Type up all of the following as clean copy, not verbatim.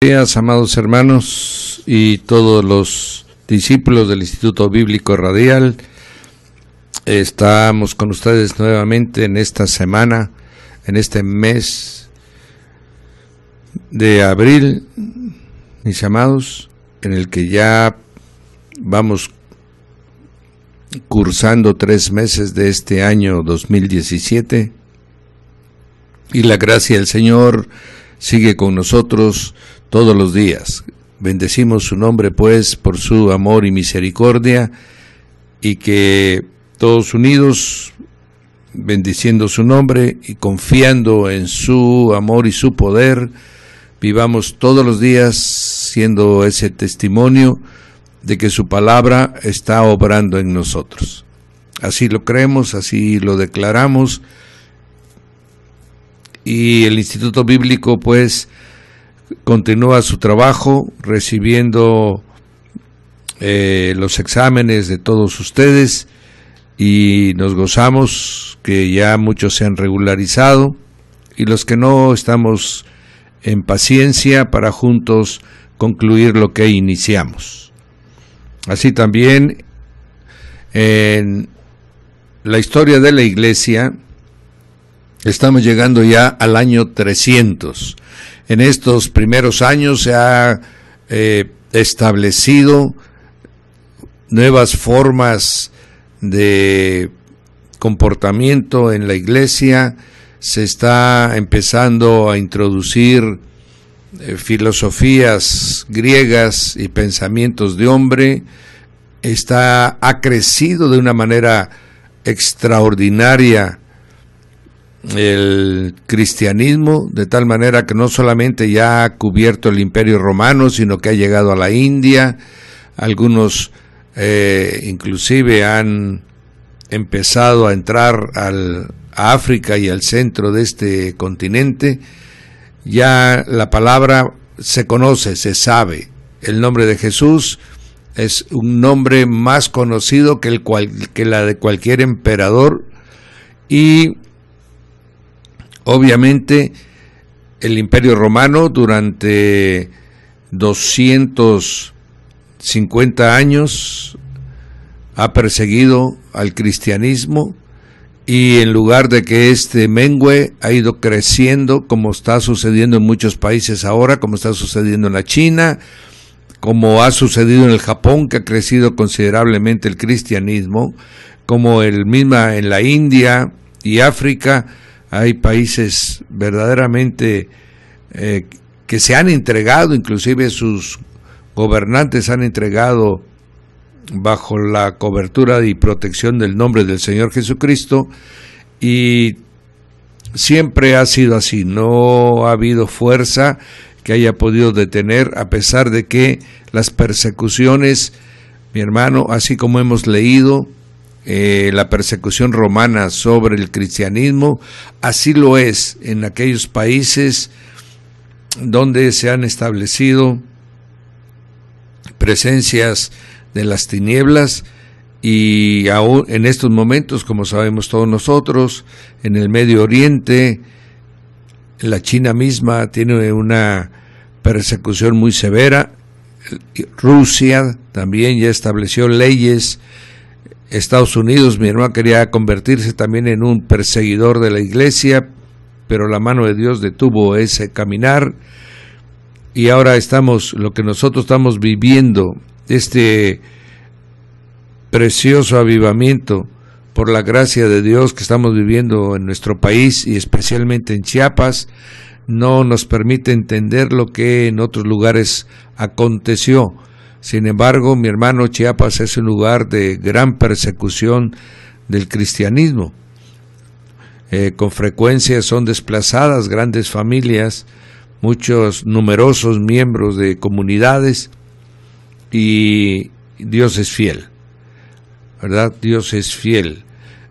Buenos días, amados hermanos y todos los discípulos del Instituto Bíblico Radial. Estamos con ustedes nuevamente en esta semana, en este mes de abril, mis amados, en el que ya vamos cursando 3 meses de este año 2017, y la gracia del Señor sigue con nosotros todos los días. Bendecimos su nombre, pues, por su amor y misericordia, y que todos unidos, bendiciendo su nombre y confiando en su amor y su poder, vivamos todos los días siendo ese testimonio de que su palabra está obrando en nosotros. Así lo creemos, así lo declaramos, y el Instituto Bíblico, pues, continúa su trabajo recibiendo los exámenes de todos ustedes, y nos gozamos que ya muchos se han regularizado, y los que no, estamos en paciencia para juntos concluir lo que iniciamos. Así también en la historia de la Iglesia estamos llegando ya al año 300. En estos primeros años se ha establecido nuevas formas de comportamiento en la Iglesia. Se está empezando a introducir filosofías griegas y pensamientos de hombre. Ha crecido de una manera extraordinaria el cristianismo, de tal manera que no solamente ya ha cubierto el Imperio Romano, sino que ha llegado a la India. Algunos inclusive han empezado a entrar a África y al centro de este continente. Ya la palabra se conoce, se sabe. El nombre de Jesús es un nombre más conocido que la de cualquier emperador, y obviamente el Imperio Romano durante 250 años ha perseguido al cristianismo, y en lugar de que este mengue, ha ido creciendo, como está sucediendo en muchos países ahora, como está sucediendo en la China, como ha sucedido en el Japón, que ha crecido considerablemente el cristianismo, como en la India y África. Hay países verdaderamente que se han entregado, inclusive sus gobernantes han entregado bajo la cobertura y protección del nombre del Señor Jesucristo, y siempre ha sido así. No ha habido fuerza que haya podido detener, a pesar de que las persecuciones, mi hermano, así como hemos leído, la persecución romana sobre el cristianismo, así lo es en aquellos países donde se han establecido presencias de las tinieblas, y aún en estos momentos, como sabemos todos nosotros, en el Medio Oriente, la China misma tiene una persecución muy severa. Rusia también ya estableció leyes. Estados Unidos, mi hermano, quería convertirse también en un perseguidor de la Iglesia, pero la mano de Dios detuvo ese caminar, y ahora lo que nosotros estamos viviendo, este precioso avivamiento por la gracia de Dios que estamos viviendo en nuestro país, y especialmente en Chiapas, no nos permite entender lo que en otros lugares aconteció. Sin embargo, mi hermano, Chiapas es un lugar de gran persecución del cristianismo. Con frecuencia son desplazadas grandes familias, muchos numerosos miembros de comunidades, y Dios es fiel, ¿verdad? Dios es fiel.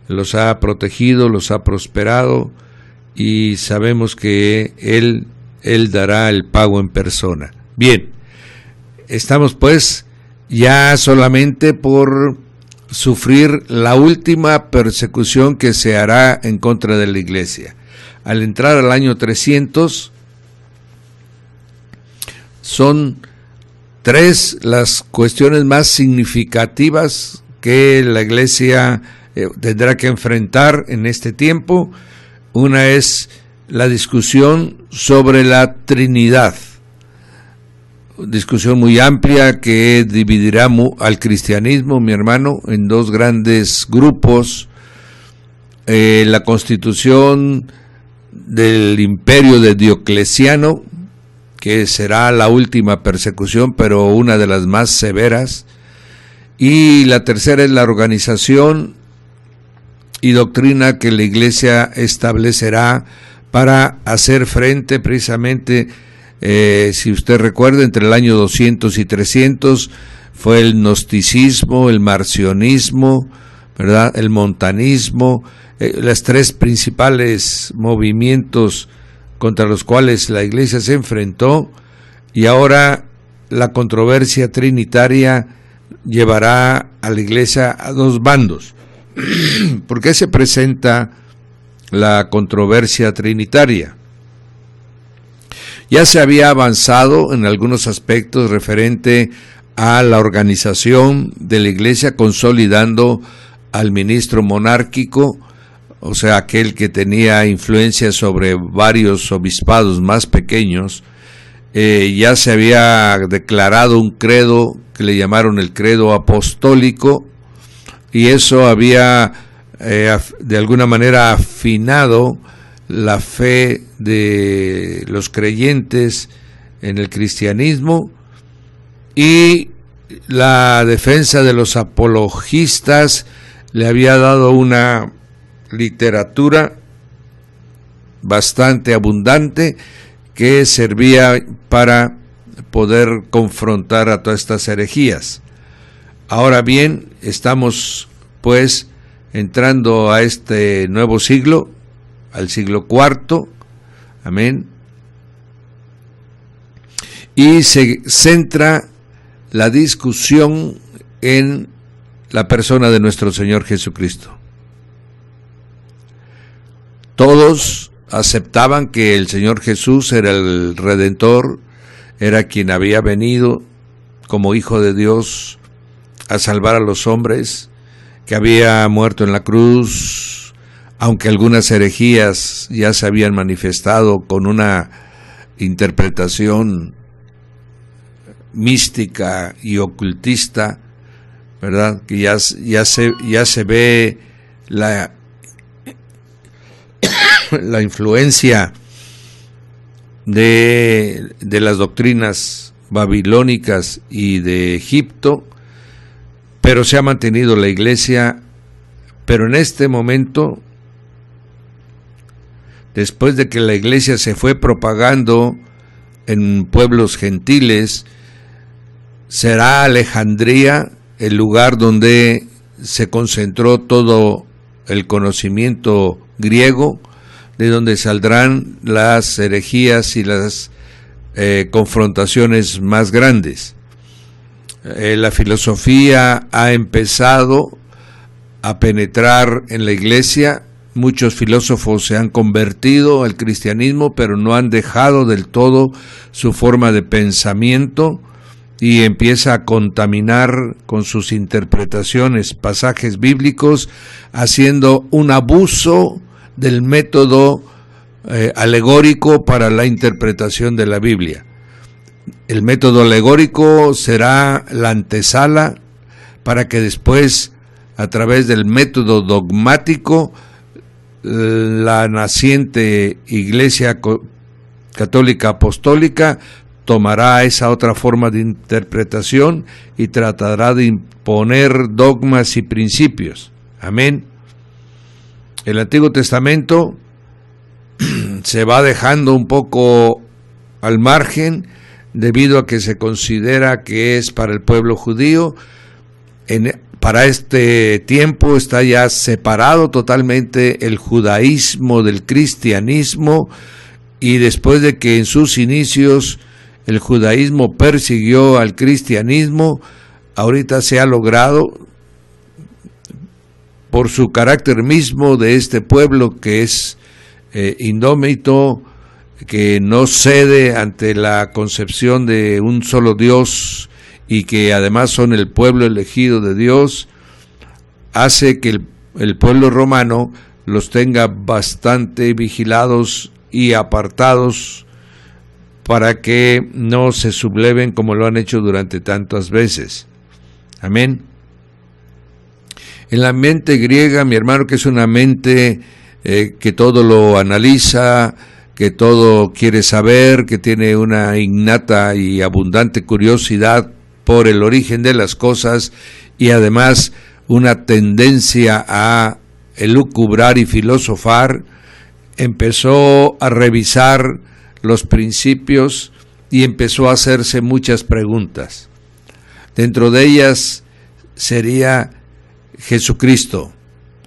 Los ha protegido, los ha prosperado, y sabemos que Él dará el pago en persona. Bien. Estamos pues ya solamente por sufrir la última persecución que se hará en contra de la Iglesia. Al entrar al año 300, son tres las cuestiones más significativas que la Iglesia tendrá que enfrentar en este tiempo. Una es la discusión sobre la Trinidad, discusión muy amplia que dividirá al cristianismo, mi hermano, en dos grandes grupos. La constitución del imperio de Diocleciano, que será la última persecución, pero una de las más severas. Y la tercera es la organización y doctrina que la Iglesia establecerá para hacer frente precisamente, si usted recuerda, entre el año 200 y 300 fue el gnosticismo, el marcionismo, ¿verdad?, el montanismo, los tres principales movimientos contra los cuales la Iglesia se enfrentó, y ahora la controversia trinitaria llevará a la Iglesia a dos bandos. ¿Por qué se presenta la controversia trinitaria? Ya se había avanzado en algunos aspectos referente a la organización de la Iglesia, consolidando al ministro monárquico, o sea, aquel que tenía influencia sobre varios obispados más pequeños. Ya se había declarado un credo que le llamaron el credo apostólico, y eso había de alguna manera afinado la fe de los creyentes en el cristianismo, y la defensa de los apologistas le había dado una literatura bastante abundante que servía para poder confrontar a todas estas herejías. Ahora bien, estamos pues entrando a este nuevo siglo, al siglo IV, amén, y se centra la discusión en la persona de nuestro Señor Jesucristo. Todos aceptaban que el Señor Jesús era el Redentor, era quien había venido como Hijo de Dios a salvar a los hombres, que había muerto en la cruz, aunque algunas herejías ya se habían manifestado con una interpretación mística y ocultista, ¿verdad? Que ya se ve la influencia de las doctrinas babilónicas y de Egipto, pero se ha mantenido la Iglesia. Pero en este momento, después de que la Iglesia se fue propagando en pueblos gentiles, será Alejandría el lugar donde se concentró todo el conocimiento griego, de donde saldrán las herejías y las confrontaciones más grandes. La filosofía ha empezado a penetrar en la Iglesia. Muchos filósofos se han convertido al cristianismo, pero no han dejado del todo su forma de pensamiento, y empieza a contaminar con sus interpretaciones pasajes bíblicos, haciendo un abuso del método alegórico para la interpretación de la Biblia. El método alegórico será la antesala para que después, a través del método dogmático, la naciente Iglesia Católica Apostólica tomará esa otra forma de interpretación y tratará de imponer dogmas y principios. Amén. El Antiguo Testamento se va dejando un poco al margen debido a que se considera que es para el pueblo judío. Para este tiempo está ya separado totalmente el judaísmo del cristianismo, y después de que en sus inicios el judaísmo persiguió al cristianismo, ahorita se ha logrado, por su carácter mismo de este pueblo que es indómito, que no cede ante la concepción de un solo Dios y que además son el pueblo elegido de Dios, hace que el pueblo romano los tenga bastante vigilados y apartados para que no se subleven como lo han hecho durante tantas veces. Amén. En la mente griega, mi hermano, que es una mente que todo lo analiza, que todo quiere saber, que tiene una innata y abundante curiosidad por el origen de las cosas y además una tendencia a elucubrar y filosofar, empezó a revisar los principios y empezó a hacerse muchas preguntas. Dentro de ellas sería Jesucristo.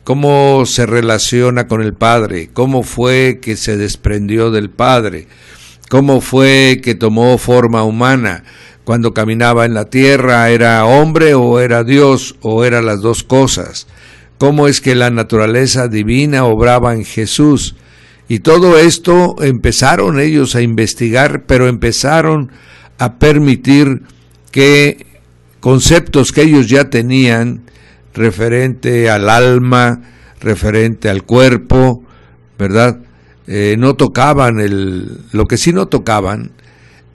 ¿Cómo se relaciona con el Padre? ¿Cómo fue que se desprendió del Padre? ¿Cómo fue que tomó forma humana? Cuando caminaba en la tierra, ¿era hombre o era Dios o eran las dos cosas? ¿Cómo es que la naturaleza divina obraba en Jesús? Y todo esto empezaron ellos a investigar, pero empezaron a permitir que conceptos que ellos ya tenían referente al alma, referente al cuerpo, ¿verdad? No tocaban lo que sí no tocaban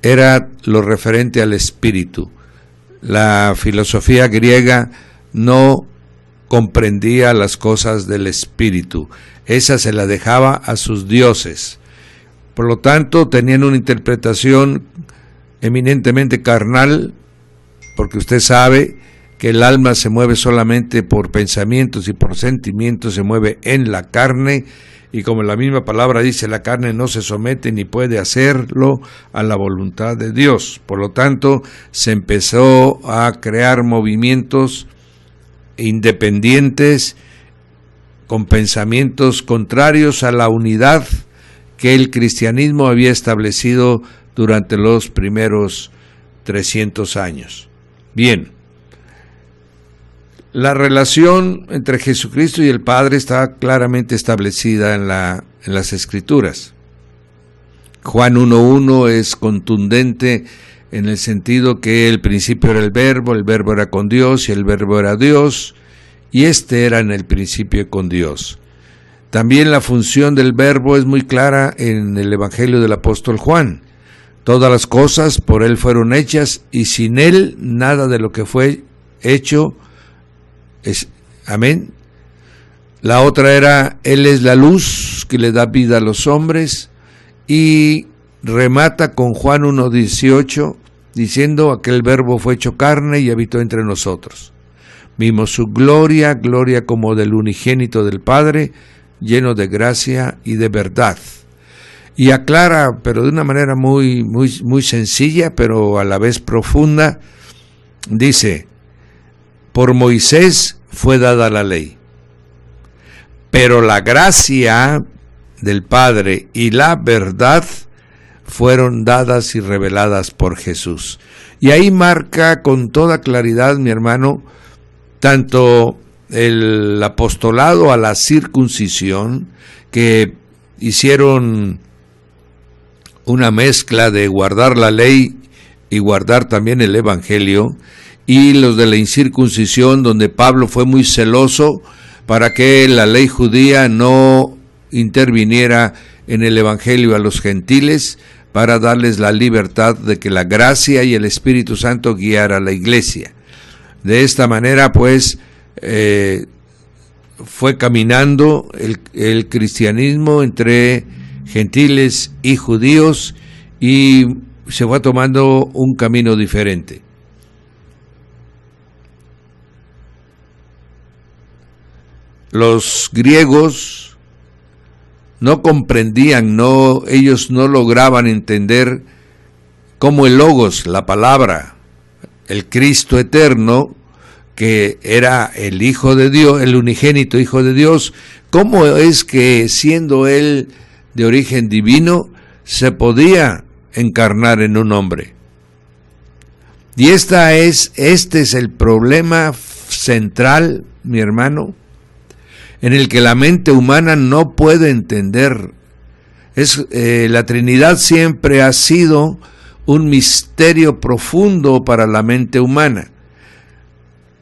era lo referente al espíritu. La filosofía griega no comprendía las cosas del espíritu, esa se la dejaba a sus dioses. Por lo tanto, tenían una interpretación eminentemente carnal, porque usted sabe que el alma se mueve solamente por pensamientos y por sentimientos, se mueve en la carne, y como la misma palabra dice, la carne no se somete ni puede hacerlo a la voluntad de Dios. Por lo tanto, se empezó a crear movimientos independientes con pensamientos contrarios a la unidad que el cristianismo había establecido durante los primeros 300 años. Bien, la relación entre Jesucristo y el Padre está claramente establecida en las Escrituras. Juan 1:1 es contundente en el sentido que el principio era el verbo era con Dios y el verbo era Dios, y este era en el principio con Dios. También la función del verbo es muy clara en el Evangelio del apóstol Juan. Todas las cosas por él fueron hechas, y sin él nada de lo que fue hecho es. Amén. La otra era, él es la luz que le da vida a los hombres, y remata con Juan 1:18, diciendo, aquel verbo fue hecho carne y habitó entre nosotros. Vimos su gloria, gloria como del unigénito del Padre, lleno de gracia y de verdad. Y aclara, pero de una manera muy sencilla, pero a la vez profunda, dice, por Moisés fue dada la ley, pero la gracia del Padre y la verdad fueron dadas y reveladas por Jesús. Y ahí marca con toda claridad, mi hermano, tanto el apostolado a la circuncisión, que hicieron una mezcla de guardar la ley y guardar también el evangelio, y los de la incircuncisión, donde Pablo fue muy celoso para que la ley judía no interviniera en el evangelio a los gentiles, para darles la libertad de que la gracia y el Espíritu Santo guiara a la iglesia. De esta manera, pues, fue caminando el cristianismo entre gentiles y judíos, y se fue tomando un camino diferente. Los griegos no comprendían, ellos no lograban entender cómo el Logos, la palabra, el Cristo eterno, que era el Hijo de Dios, el unigénito Hijo de Dios, cómo es que siendo Él de origen divino, se podía encarnar en un hombre. Y este es el problema central, mi hermano, en el que la mente humana no puede entender. La Trinidad siempre ha sido un misterio profundo para la mente humana,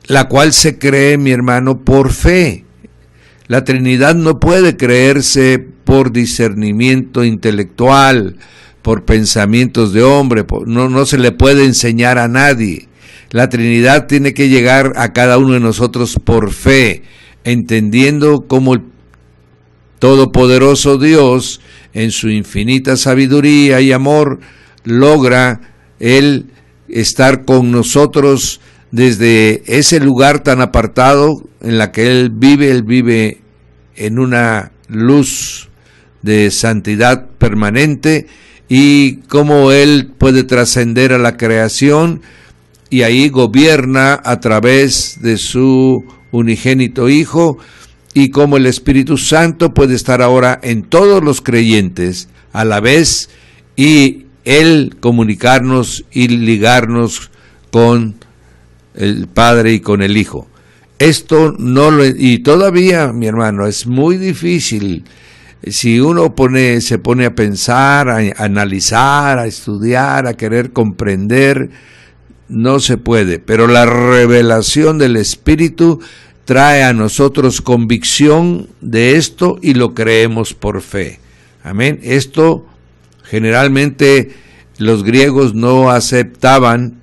la cual se cree, mi hermano, por fe. La Trinidad no puede creerse por discernimiento intelectual, por pensamientos de hombre, no se le puede enseñar a nadie. La Trinidad tiene que llegar a cada uno de nosotros por fe, entendiendo cómo el Todopoderoso Dios, en su infinita sabiduría y amor, logra Él estar con nosotros desde ese lugar tan apartado en la que Él vive en una luz de santidad permanente, y cómo Él puede trascender a la creación y ahí gobierna a través de su unigénito Hijo, y cómo el Espíritu Santo puede estar ahora en todos los creyentes a la vez, y Él comunicarnos y ligarnos con el Padre y con el Hijo. Esto y todavía, mi hermano, es muy difícil. Si uno se pone a pensar, a analizar, a estudiar, a querer comprender, no se puede. Pero la revelación del Espíritu trae a nosotros convicción de esto y lo creemos por fe. Amén. Esto generalmente los griegos no aceptaban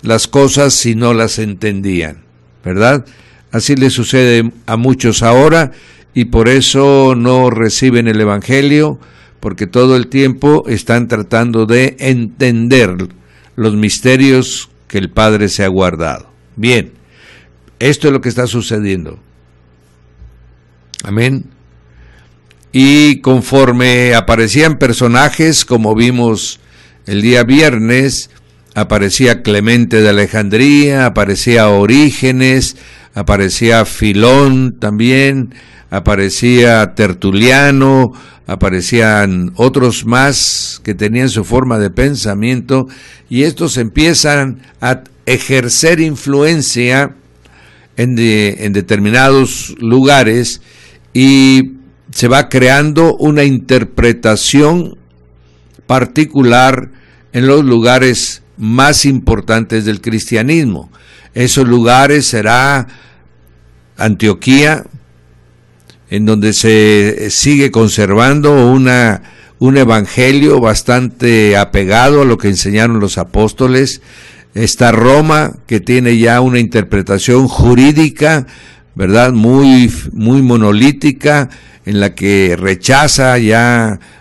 las cosas si no las entendían, ¿verdad? Así le sucede a muchos ahora, y por eso no reciben el Evangelio, porque todo el tiempo están tratando de entender los misterios que el Padre se ha guardado. Bien, esto es lo que está sucediendo. Amén. Y conforme aparecían personajes, como vimos el día viernes, aparecía Clemente de Alejandría, aparecía Orígenes, aparecía Filón también, aparecía Tertuliano, aparecían otros más que tenían su forma de pensamiento, y estos empiezan a ejercer influencia en determinados lugares, y se va creando una interpretación particular en los lugares más importantes del cristianismo. Esos lugares será Antioquía, en donde se sigue conservando un evangelio bastante apegado a lo que enseñaron los apóstoles. Está Roma, que tiene ya una interpretación jurídica, ¿verdad?, muy monolítica, en la que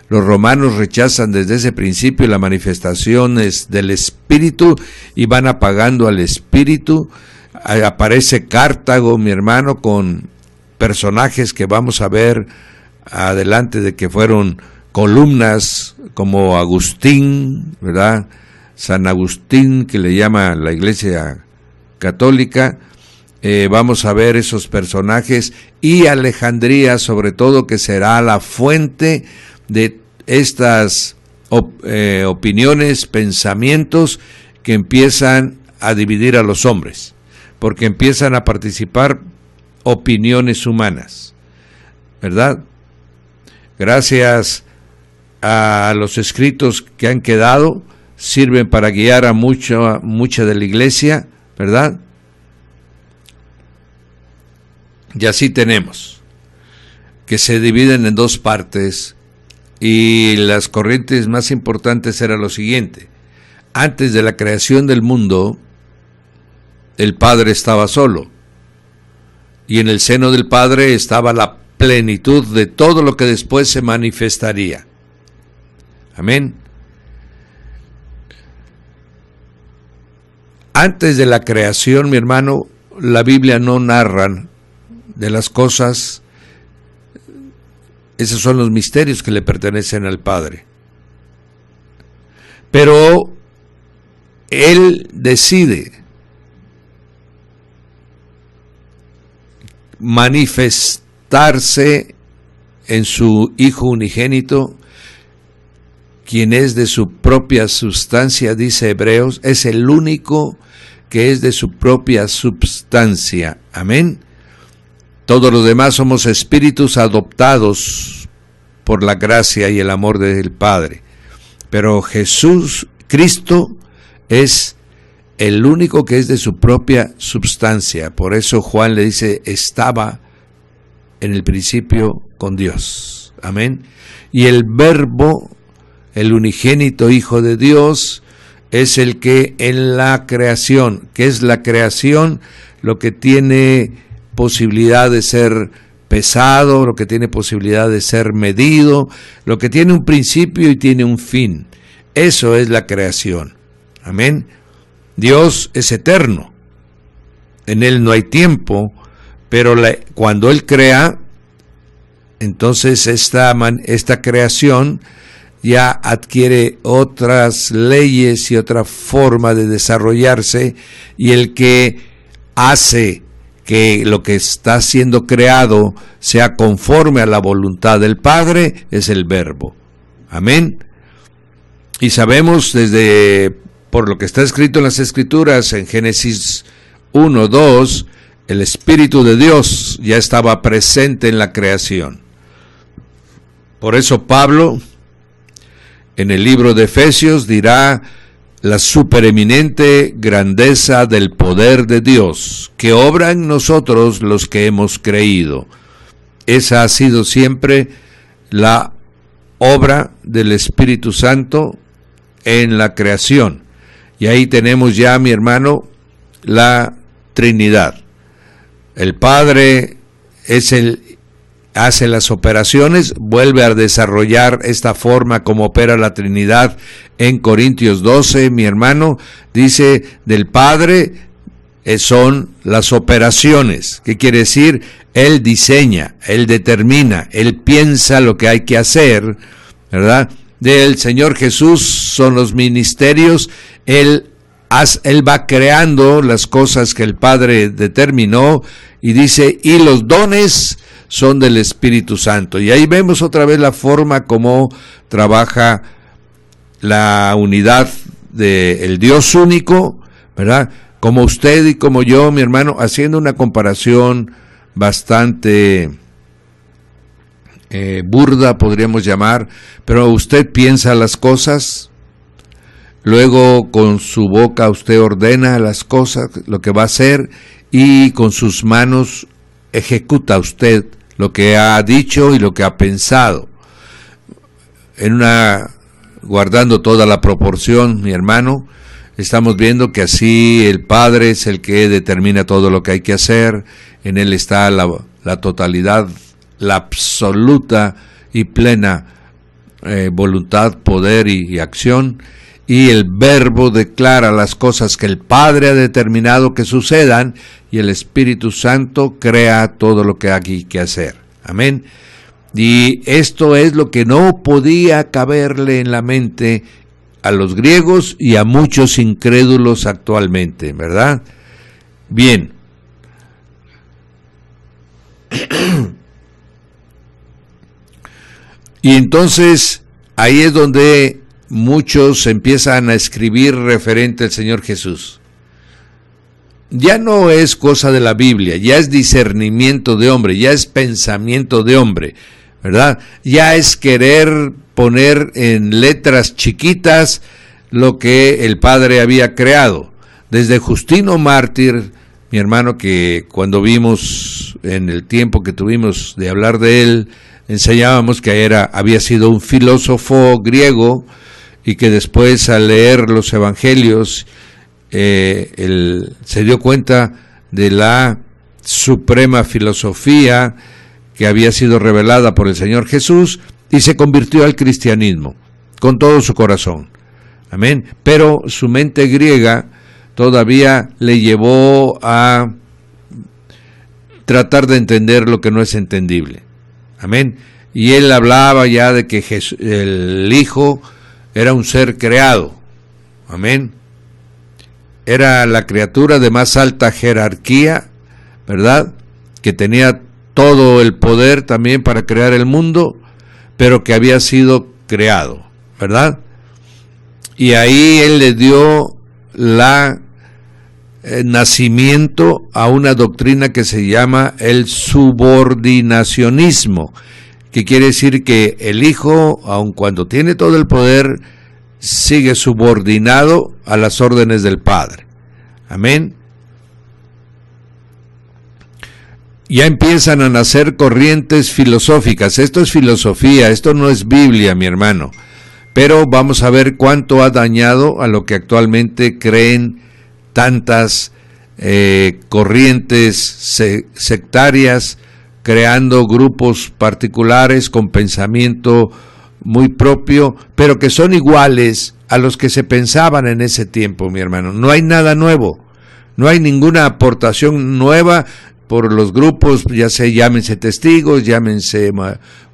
los romanos rechazan desde ese principio las manifestaciones del Espíritu y van apagando al Espíritu. Aparece Cartago, mi hermano, con personajes que vamos a ver adelante, de que fueron columnas, como Agustín, ¿verdad?, San Agustín, que le llama la Iglesia Católica. Vamos a ver esos personajes, y Alejandría sobre todo, que será la fuente de estas opiniones, pensamientos que empiezan a dividir a los hombres, porque empiezan a participar opiniones humanas, ¿verdad? Gracias a los escritos que han quedado, sirven para guiar a mucha de la iglesia, ¿verdad? Y así tenemos que se dividen en dos partes, y las corrientes más importantes eran lo siguiente: antes de la creación del mundo, el Padre estaba solo, y en el seno del Padre estaba la plenitud de todo lo que después se manifestaría. Amén. Antes de la creación, mi hermano, la Biblia no narra de las cosas. Esos son los misterios que le pertenecen al Padre. Pero Él decide manifestarse en su Hijo unigénito, quien es de su propia sustancia, dice Hebreos, es el único que es de su propia substancia. Amén. Todos los demás somos espíritus adoptados por la gracia y el amor del Padre. Pero Cristo es el único que es de su propia substancia. Por eso Juan le dice, estaba en el principio con Dios. Amén. Y el Verbo, el unigénito Hijo de Dios, es el que en la creación, ¿qué es la creación? Lo que tiene posibilidad de ser pesado, lo que tiene posibilidad de ser medido, lo que tiene un principio y tiene un fin. Eso es la creación. Amén. Dios es eterno. En Él no hay tiempo, pero cuando Él crea, entonces esta creación ya adquiere otras leyes y otra forma de desarrollarse, y el que hace que lo que está siendo creado sea conforme a la voluntad del Padre es el Verbo. Amén. Y sabemos por lo que está escrito en las Escrituras, en Génesis 1, 2, el Espíritu de Dios ya estaba presente en la creación. Por eso Pablo, en el libro de Efesios, dirá la supereminente grandeza del poder de Dios, que obra en nosotros los que hemos creído. Esa ha sido siempre la obra del Espíritu Santo en la creación. Y ahí tenemos ya, mi hermano, la Trinidad. El Padre hace las operaciones, vuelve a desarrollar esta forma como opera la Trinidad en Corintios 12, mi hermano, dice, del Padre son las operaciones. ¿Qué quiere decir? Él diseña, Él determina, Él piensa lo que hay que hacer, ¿verdad? Del Señor Jesús son los ministerios, Él va creando las cosas que el Padre determinó, y dice, y los dones son del Espíritu Santo. Y ahí vemos otra vez la forma como trabaja la unidad del Dios único, ¿verdad? Como usted y como yo, mi hermano, haciendo una comparación bastante burda, podríamos llamar, pero usted piensa las cosas, luego con su boca usted ordena las cosas, lo que va a hacer, y con sus manos ejecuta usted lo que ha dicho y lo que ha pensado, guardando toda la proporción, mi hermano. Estamos viendo que así el Padre es el que determina todo lo que hay que hacer, en Él está la totalidad, la absoluta y plena voluntad, poder y acción, y el Verbo declara las cosas que el Padre ha determinado que sucedan, y el Espíritu Santo crea todo lo que hay que hacer. Amén. Y esto es lo que no podía caberle en la mente a los griegos y a muchos incrédulos actualmente, ¿verdad? Bien. Y entonces ahí es donde muchos empiezan a escribir referente al Señor Jesús. Ya no es cosa de la Biblia, ya es discernimiento de hombre, ya es pensamiento de hombre, ¿verdad? Ya es querer poner en letras chiquitas lo que el Padre había creado. Desde Justino Mártir, mi hermano, que cuando vimos en el tiempo que tuvimos de hablar de él, enseñábamos que había sido un filósofo griego, y que después al leer los evangelios él se dio cuenta de la suprema filosofía que había sido revelada por el Señor Jesús, y se convirtió al cristianismo con todo su corazón. Amén. Pero su mente griega todavía le llevó a tratar de entender lo que no es entendible. Amén. Y él hablaba ya de que el Hijo era un ser creado. Amén. Era la criatura de más alta jerarquía, ¿verdad? Que tenía todo el poder también para crear el mundo, pero que había sido creado, ¿verdad? Y ahí él le dio nacimiento a una doctrina que se llama el subordinacionismo, que quiere decir que el Hijo, aun cuando tiene todo el poder, sigue subordinado a las órdenes del Padre. Amén. Ya empiezan a nacer corrientes filosóficas. Esto es filosofía, esto no es Biblia, mi hermano. Pero vamos a ver cuánto ha dañado a lo que actualmente creen tantas corrientes sectarias, creando grupos particulares con pensamiento muy propio, pero que son iguales a los que se pensaban en ese tiempo, mi hermano. No hay nada nuevo, no hay ninguna aportación nueva por los grupos, ya sea llámense testigos, llámense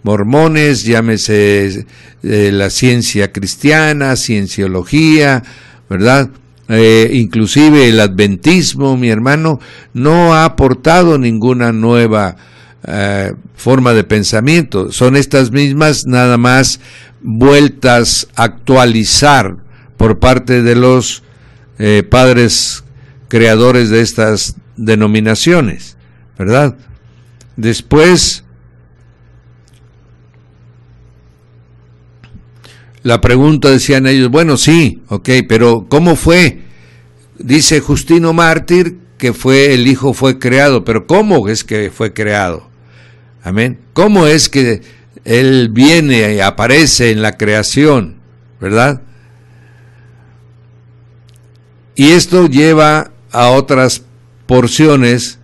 mormones, llámense la ciencia cristiana, cienciología, ¿verdad? Inclusive el adventismo, mi hermano, no ha aportado ninguna nueva forma de pensamiento. Son estas mismas, nada más vueltas a actualizar por parte de los padres creadores de estas denominaciones, ¿verdad? Después, la pregunta, decían ellos, bueno, sí, ok, pero ¿cómo fue? Dice Justino Mártir que el Hijo fue creado, pero ¿cómo es que fue creado? Amén. ¿Cómo es que Él viene y aparece en la creación? ¿Verdad? Y esto lleva a otras porciones,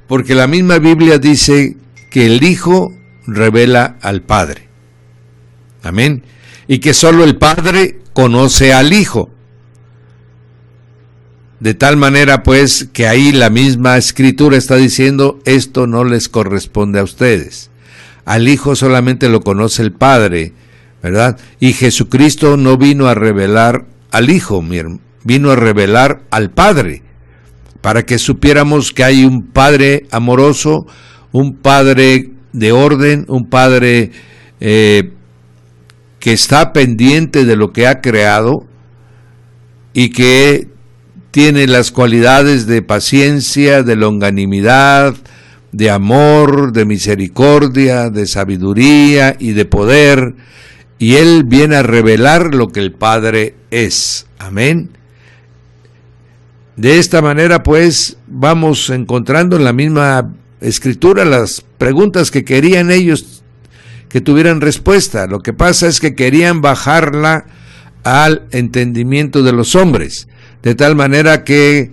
porque la misma Biblia dice que el Hijo revela al Padre. Amén. Y que solo el Padre conoce al Hijo. De tal manera, pues, que ahí la misma Escritura está diciendo, esto no les corresponde a ustedes. Al Hijo solamente lo conoce el Padre, ¿verdad? Y Jesucristo no vino a revelar al Hijo, vino a revelar al Padre, para que supiéramos que hay un Padre amoroso, un Padre de orden, un Padre que está pendiente de lo que ha creado y que tiene las cualidades de paciencia, de longanimidad, de amor, de misericordia, de sabiduría y de poder, y Él viene a revelar lo que el Padre es. Amén. De esta manera, pues, vamos encontrando en la misma Escritura las preguntas que querían ellos que tuvieran respuesta. Lo que pasa es que querían bajarla al entendimiento de los hombres, de tal manera que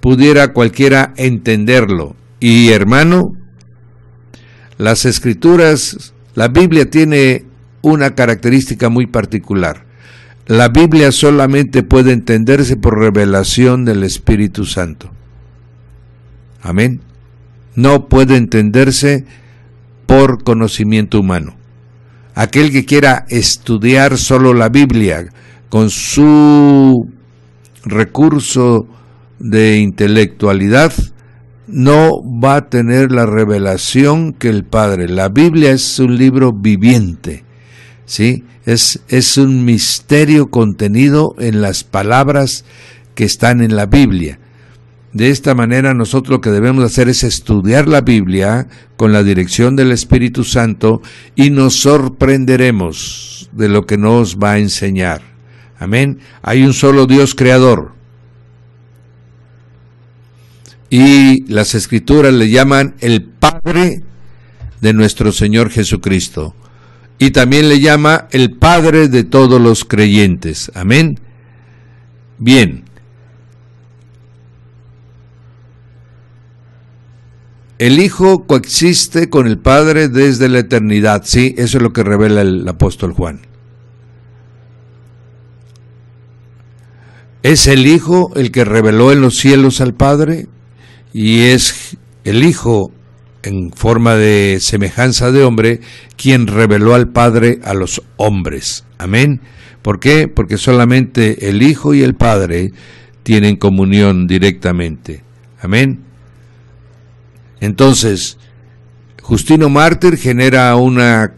pudiera cualquiera entenderlo. Y hermano, las Escrituras, la Biblia tiene una característica muy particular. La Biblia solamente puede entenderse por revelación del Espíritu Santo. Amén. No puede entenderse por conocimiento humano. Aquel que quiera estudiar solo la Biblia con su recurso de intelectualidad, no va a tener la revelación que el Padre. La Biblia es un libro viviente, ¿sí? Es un misterio contenido en las palabras que están en la Biblia. De esta manera nosotros lo que debemos hacer es estudiar la Biblia con la dirección del Espíritu Santo y nos sorprenderemos de lo que nos va a enseñar. Amén. Hay un solo Dios creador. Y las Escrituras le llaman el Padre de nuestro Señor Jesucristo. Y también le llama el Padre de todos los creyentes. Amén. Bien. El Hijo coexiste con el Padre desde la eternidad. Sí, eso es lo que revela el apóstol Juan. Es el Hijo el que reveló en los cielos al Padre, y es el Hijo en forma de semejanza de hombre quien reveló al Padre a los hombres. Amén. ¿Por qué? Porque solamente el Hijo y el Padre tienen comunión directamente. Amén. Entonces, Justino Mártir genera una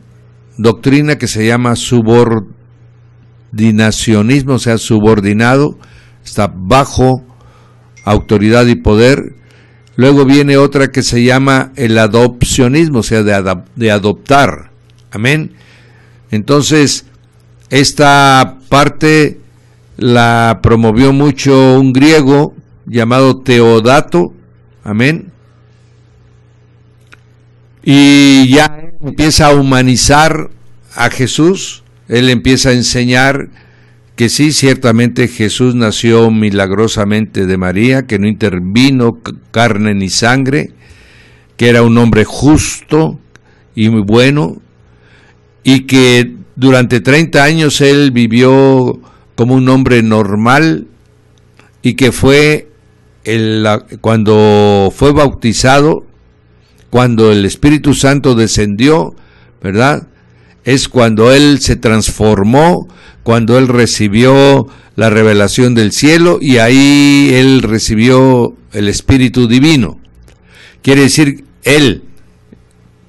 doctrina que se llama subordinacionismo, o sea, subordinado, está bajo autoridad y poder. luego viene otra que se llama el adopcionismo, o sea, de adoptar. Amén. Entonces, esta parte la promovió mucho un griego llamado Teodato. Amén. Y ya empieza a humanizar a Jesús. Él empieza a enseñar que sí, ciertamente Jesús nació milagrosamente de María, que no intervino carne ni sangre, que era un hombre justo y muy bueno, y que durante 30 años él vivió como un hombre normal, y que fue cuando fue bautizado, cuando el Espíritu Santo descendió, ¿verdad? Es cuando él se transformó, cuando él recibió la revelación del cielo, y ahí él recibió el Espíritu Divino. Quiere decir, él,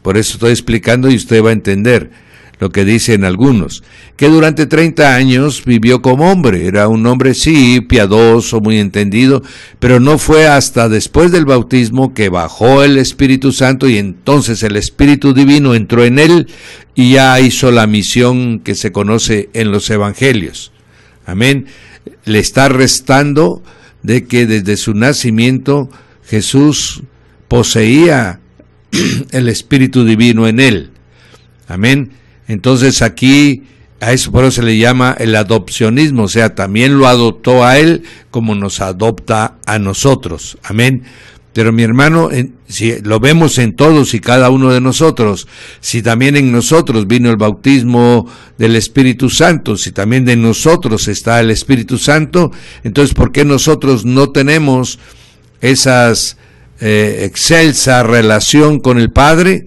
por eso estoy explicando y usted va a entender lo que dicen algunos, que durante 30 años vivió como hombre. Era un hombre, sí, piadoso, muy entendido, pero no fue hasta después del bautismo que bajó el Espíritu Santo, y entonces el Espíritu Divino entró en él y ya hizo la misión que se conoce en los evangelios. Amén. Le está restando de que desde su nacimiento Jesús poseía el Espíritu Divino en él. Amén. Entonces aquí a eso por eso se le llama el adopcionismo, o sea, también lo adoptó a él como nos adopta a nosotros. Amén. Pero mi hermano, si lo vemos en todos y cada uno de nosotros, si también en nosotros vino el bautismo del Espíritu Santo, si también de nosotros está el Espíritu Santo, entonces ¿por qué nosotros no tenemos esas excelsa relación con el Padre?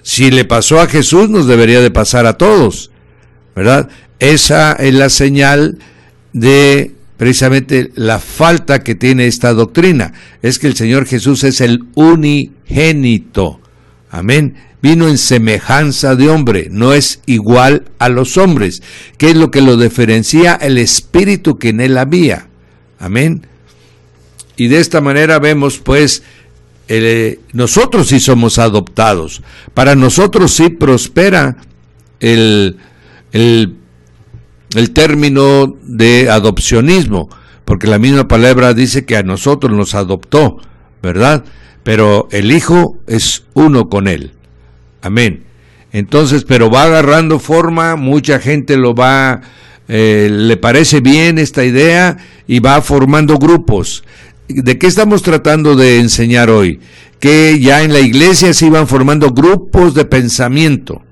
Si le pasó a Jesús, nos debería de pasar a todos, ¿verdad? Esa es la señal de precisamente la falta que tiene esta doctrina. Es que el Señor Jesús es el unigénito. Amén. Vino en semejanza de hombre, no es igual a los hombres. ¿Qué es lo que lo diferencia? El espíritu que en él había. Amén. Y de esta manera vemos pues, nosotros sí somos adoptados. Para nosotros sí prospera el término de adopcionismo, porque la misma palabra dice que a nosotros nos adoptó, ¿verdad? Pero el Hijo es uno con él. Amén. Entonces, pero va agarrando forma, mucha gente le parece bien esta idea y va formando grupos. ¿De qué estamos tratando de enseñar hoy? Que ya en la iglesia se iban formando grupos de pensamiento.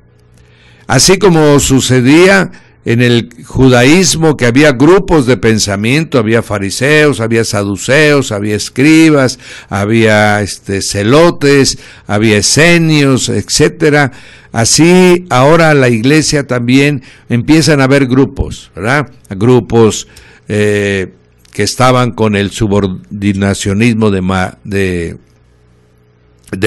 Así como sucedía en el judaísmo, que había grupos de pensamiento, había fariseos, había saduceos, había escribas, había celotes, había esenios, etcétera. Así ahora la iglesia también empiezan a haber grupos, ¿verdad? Grupos que estaban con el subordinacionismo de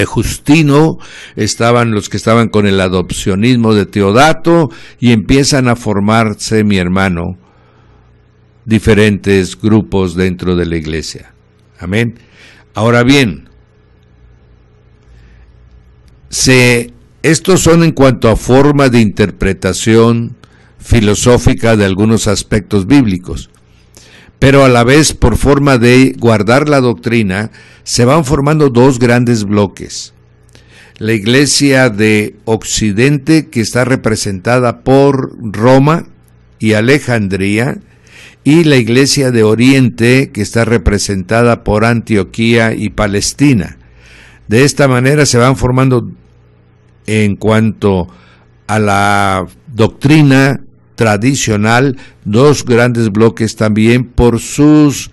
Justino, estaban los que estaban con el adopcionismo de Teodato, y empiezan a formarse, mi hermano, diferentes grupos dentro de la iglesia. Amén. Ahora bien, estos son en cuanto a forma de interpretación filosófica de algunos aspectos bíblicos. Pero a la vez, por forma de guardar la doctrina, se van formando dos grandes bloques. La iglesia de Occidente, que está representada por Roma y Alejandría, y la iglesia de Oriente, que está representada por Antioquía y Palestina. De esta manera se van formando, en cuanto a la doctrina tradicional, dos grandes bloques también por sus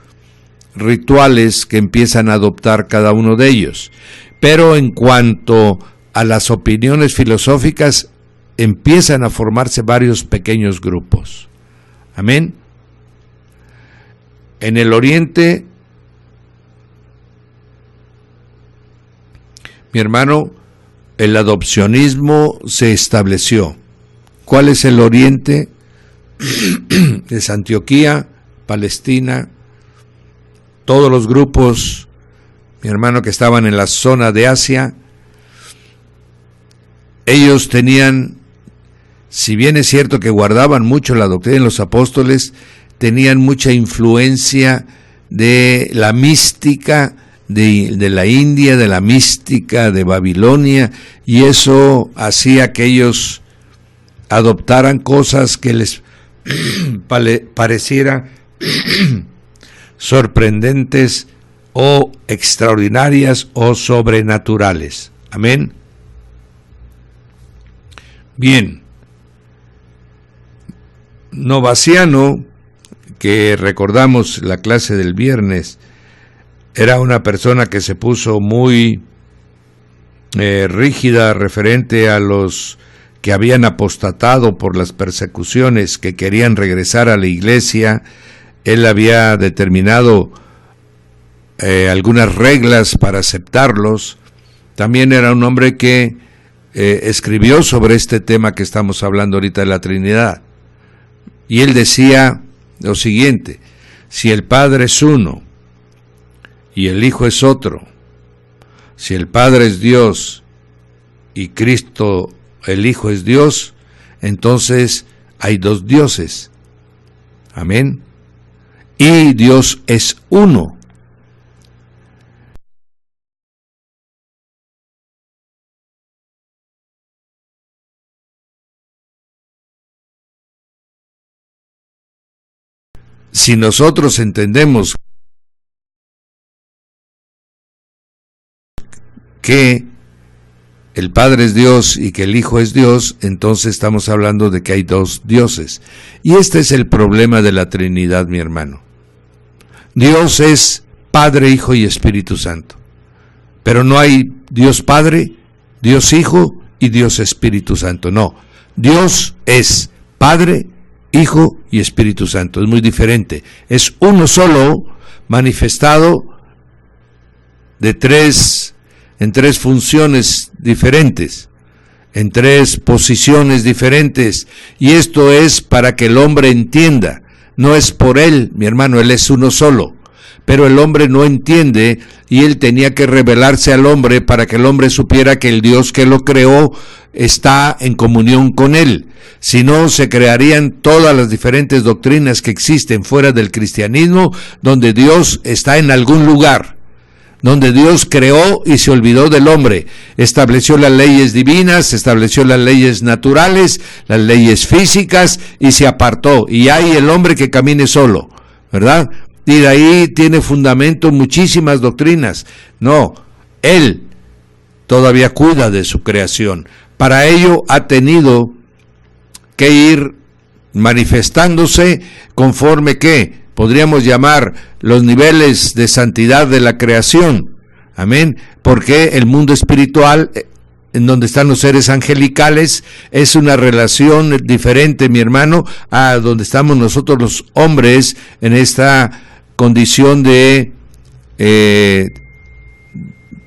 rituales que empiezan a adoptar cada uno de ellos. Pero en cuanto a las opiniones filosóficas, empiezan a formarse varios pequeños grupos. Amén. En el Oriente, mi hermano, el adopcionismo se estableció. ¿Cuál es el Oriente? Es Antioquía, Palestina, todos los grupos mi hermano, que estaban en la zona de Asia, ellos tenían, si bien es cierto que guardaban mucho la doctrina de los apóstoles, tenían mucha influencia de la mística de la India, de la mística de Babilonia, y eso hacía que ellos adoptaran cosas que les pareciera sorprendentes o extraordinarias o sobrenaturales. Amén. Bien. Novaciano, que recordamos la clase del viernes, era una persona que se puso muy rígida referente a los que habían apostatado por las persecuciones, que querían regresar a la iglesia. Él había determinado algunas reglas para aceptarlos. También era un hombre que escribió sobre este tema que estamos hablando ahorita de la Trinidad. Y él decía lo siguiente: si el Padre es uno y el Hijo es otro, si el Padre es Dios y Cristo el Hijo es Dios, entonces hay dos dioses. Amén. Y Dios es uno. Si nosotros entendemos que el Padre es Dios y que el Hijo es Dios, entonces estamos hablando de que hay dos dioses. Y este es el problema de la Trinidad, mi hermano. Dios es Padre, Hijo y Espíritu Santo. Pero no hay Dios Padre, Dios Hijo y Dios Espíritu Santo. No, Dios es Padre, Hijo y Espíritu Santo. Es muy diferente. Es uno solo, manifestado en tres funciones diferentes, en tres posiciones diferentes. Y esto es para que el hombre entienda. No es por él, mi hermano, él es uno solo. Pero el hombre no entiende, y él tenía que revelarse al hombre para que el hombre supiera que el Dios que lo creó está en comunión con él. Si no, se crearían todas las diferentes doctrinas que existen fuera del cristianismo, donde Dios está en algún lugar, donde Dios creó y se olvidó del hombre, estableció las leyes divinas, estableció las leyes naturales, las leyes físicas, y se apartó, y hay el hombre que camine solo, ¿verdad? Y de ahí tiene fundamento muchísimas doctrinas. No, Él todavía cuida de su creación. Para ello ha tenido que ir manifestándose conforme que podríamos llamar los niveles de santidad de la creación. Amén. Porque el mundo espiritual, en donde están los seres angelicales, es una relación diferente, mi hermano, a donde estamos nosotros los hombres en esta condición de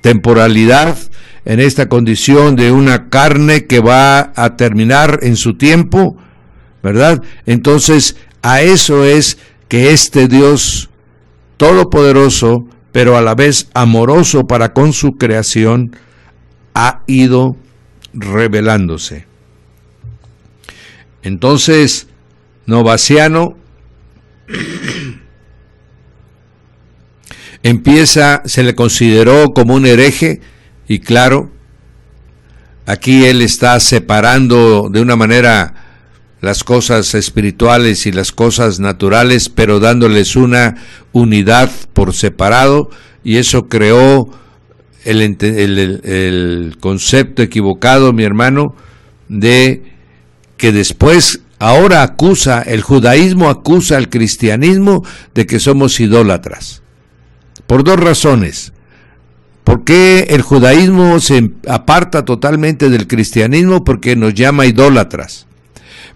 temporalidad, en esta condición de una carne que va a terminar en su tiempo, ¿verdad? Entonces, a eso es que este Dios todopoderoso, pero a la vez amoroso para con su creación, ha ido revelándose. Entonces, Novaciano se le consideró como un hereje, y claro, aquí él está separando de una manera las cosas espirituales y las cosas naturales, pero dándoles una unidad por separado, y eso creó el concepto equivocado, mi hermano, de que después, ahora el judaísmo acusa al cristianismo de que somos idólatras. Por dos razones. ¿Por qué el judaísmo se aparta totalmente del cristianismo? Porque nos llama idólatras.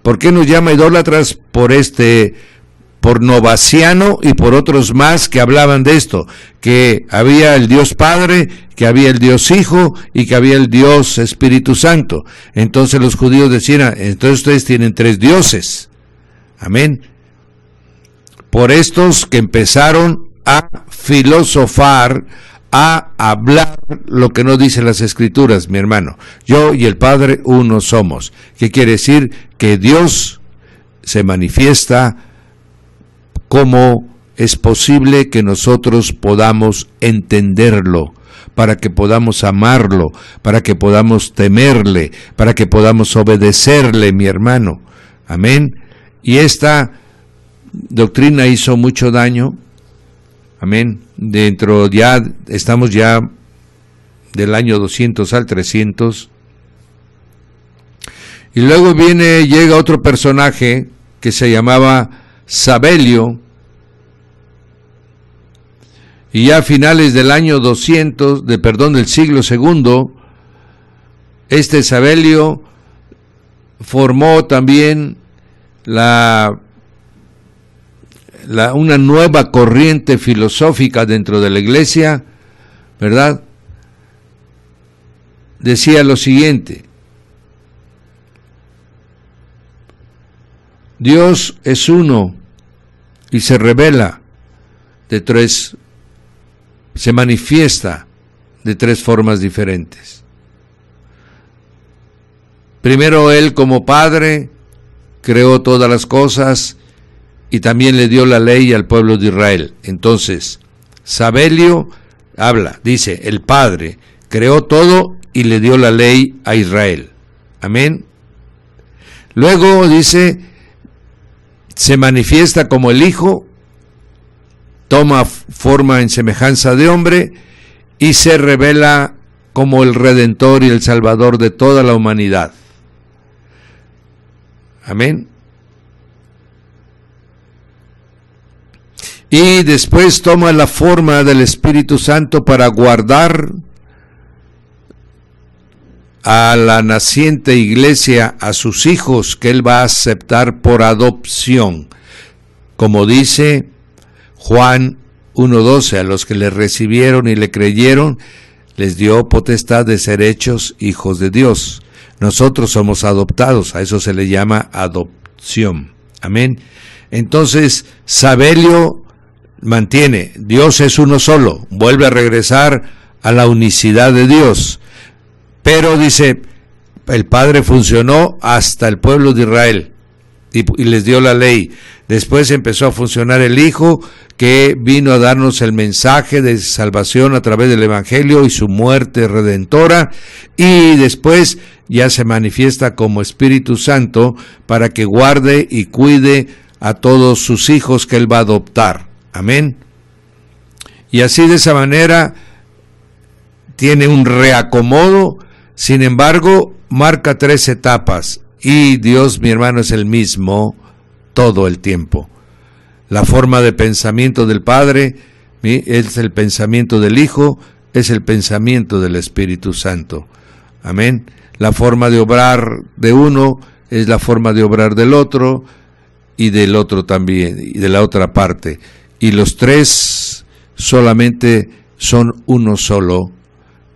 ¿Por qué nos llama idólatras? Por Novaciano y por otros más que hablaban de esto, que había el Dios Padre, que había el Dios Hijo y que había el Dios Espíritu Santo. Entonces los judíos decían, entonces ustedes tienen tres dioses. Amén. Por estos que empezaron a filosofar, a hablar lo que no dicen las Escrituras, mi hermano. Yo y el Padre uno somos. ¿Qué quiere decir? Que Dios se manifiesta como es posible que nosotros podamos entenderlo, para que podamos amarlo, para que podamos temerle, para que podamos obedecerle, mi hermano. Amén. Y esta doctrina hizo mucho daño. Amén. Estamos ya del año 200 al 300. Y luego llega otro personaje que se llamaba Sabelio. Y ya a finales del año 200, del siglo II, este Sabelio formó también una nueva corriente filosófica dentro de la iglesia, ¿verdad? Decía lo siguiente: Dios es uno y se revela se manifiesta de tres formas diferentes. Primero, Él como Padre creó todas las cosas y también le dio la ley al pueblo de Israel. Entonces, Sabelio dice, el Padre creó todo y le dio la ley a Israel. Amén. Luego dice, se manifiesta como el Hijo, toma forma en semejanza de hombre y se revela como el Redentor y el Salvador de toda la humanidad. Amén. Y después toma la forma del Espíritu Santo para guardar a la naciente iglesia, a sus hijos que Él va a aceptar por adopción. Como dice Juan 1:12, a los que le recibieron y le creyeron, les dio potestad de ser hechos hijos de Dios. Nosotros somos adoptados, a eso se le llama adopción. Amén. Entonces, Sabelio mantiene, Dios es uno solo, vuelve a regresar a la unicidad de Dios. Pero dice, el Padre funcionó hasta el pueblo de Israel y les dio la ley. Después empezó a funcionar el Hijo, que vino a darnos el mensaje de salvación a través del Evangelio y su muerte redentora, y después ya se manifiesta como Espíritu Santo para que guarde y cuide a todos sus hijos que Él va a adoptar. Amén. Y así, de esa manera, tiene un reacomodo. Sin embargo, marca 3 etapas, y Dios, mi hermano, es el mismo todo el tiempo. La forma de pensamiento del Padre es el pensamiento del Hijo, es el pensamiento del Espíritu Santo. Amén. La forma de obrar de uno es la forma de obrar del otro, y del otro también, y de la otra parte. Y los tres solamente son uno solo,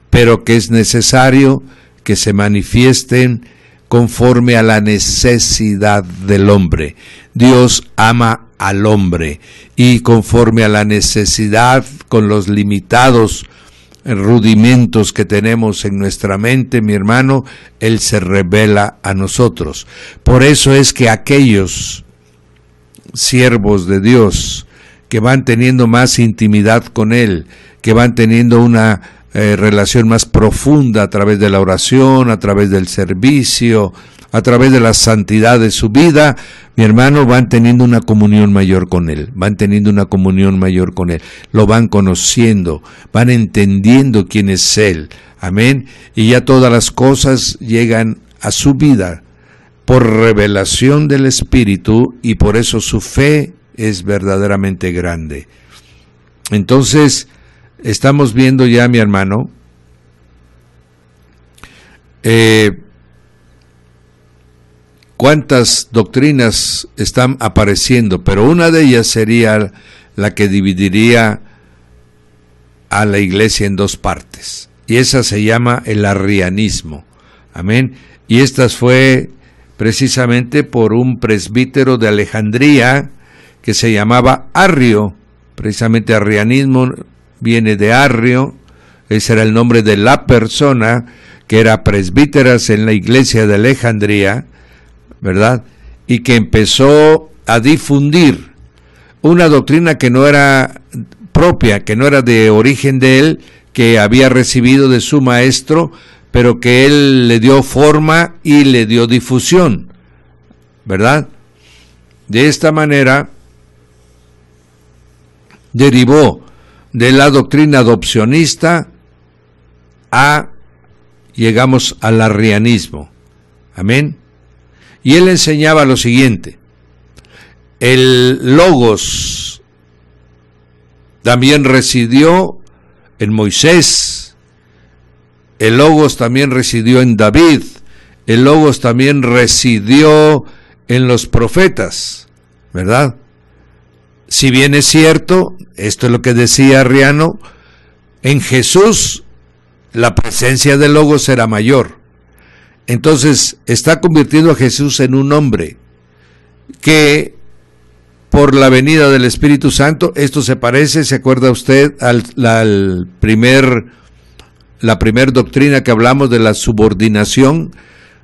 pero que es necesario que se manifiesten conforme a la necesidad del hombre. Dios ama al hombre, y conforme a la necesidad, con los limitados rudimentos que tenemos en nuestra mente, mi hermano, Él se revela a nosotros. Por eso es que aquellos siervos de Dios que van teniendo más intimidad con Él, que van teniendo una relación más profunda a través de la oración, a través del servicio, a través de la santidad de su vida, mi hermano, van teniendo una comunión mayor con Él, lo van conociendo, van entendiendo quién es Él, amén, y ya todas las cosas llegan a su vida por revelación del Espíritu, y por eso su fe es verdaderamente grande. Entonces, estamos viendo ya, mi hermano, cuántas doctrinas están apareciendo, pero una de ellas sería la que dividiría a la iglesia en dos partes, y esa se llama el arrianismo. Amén. Y esta fue precisamente por un presbítero de Alejandría que se llamaba Arrio. Precisamente arrianismo viene de arrio, ese era el nombre de la persona que era presbíteras en la iglesia de Alejandría, ¿verdad? Y que empezó a difundir una doctrina que no era propia, que no era de origen de él, que había recibido de su maestro, pero que él le dio forma y le dio difusión, ¿verdad? De esta manera derivó de la doctrina adopcionista llegamos al arrianismo. Amén. Y él enseñaba lo siguiente: el Logos también residió en Moisés, el Logos también residió en David, el Logos también residió en los profetas, ¿verdad? Si bien es cierto, esto es lo que decía Arriano, en Jesús la presencia del Logos era mayor. Entonces está convirtiendo a Jesús en un hombre que por la venida del Espíritu Santo, esto se parece, ¿se acuerda usted la primer doctrina que hablamos de la subordinación,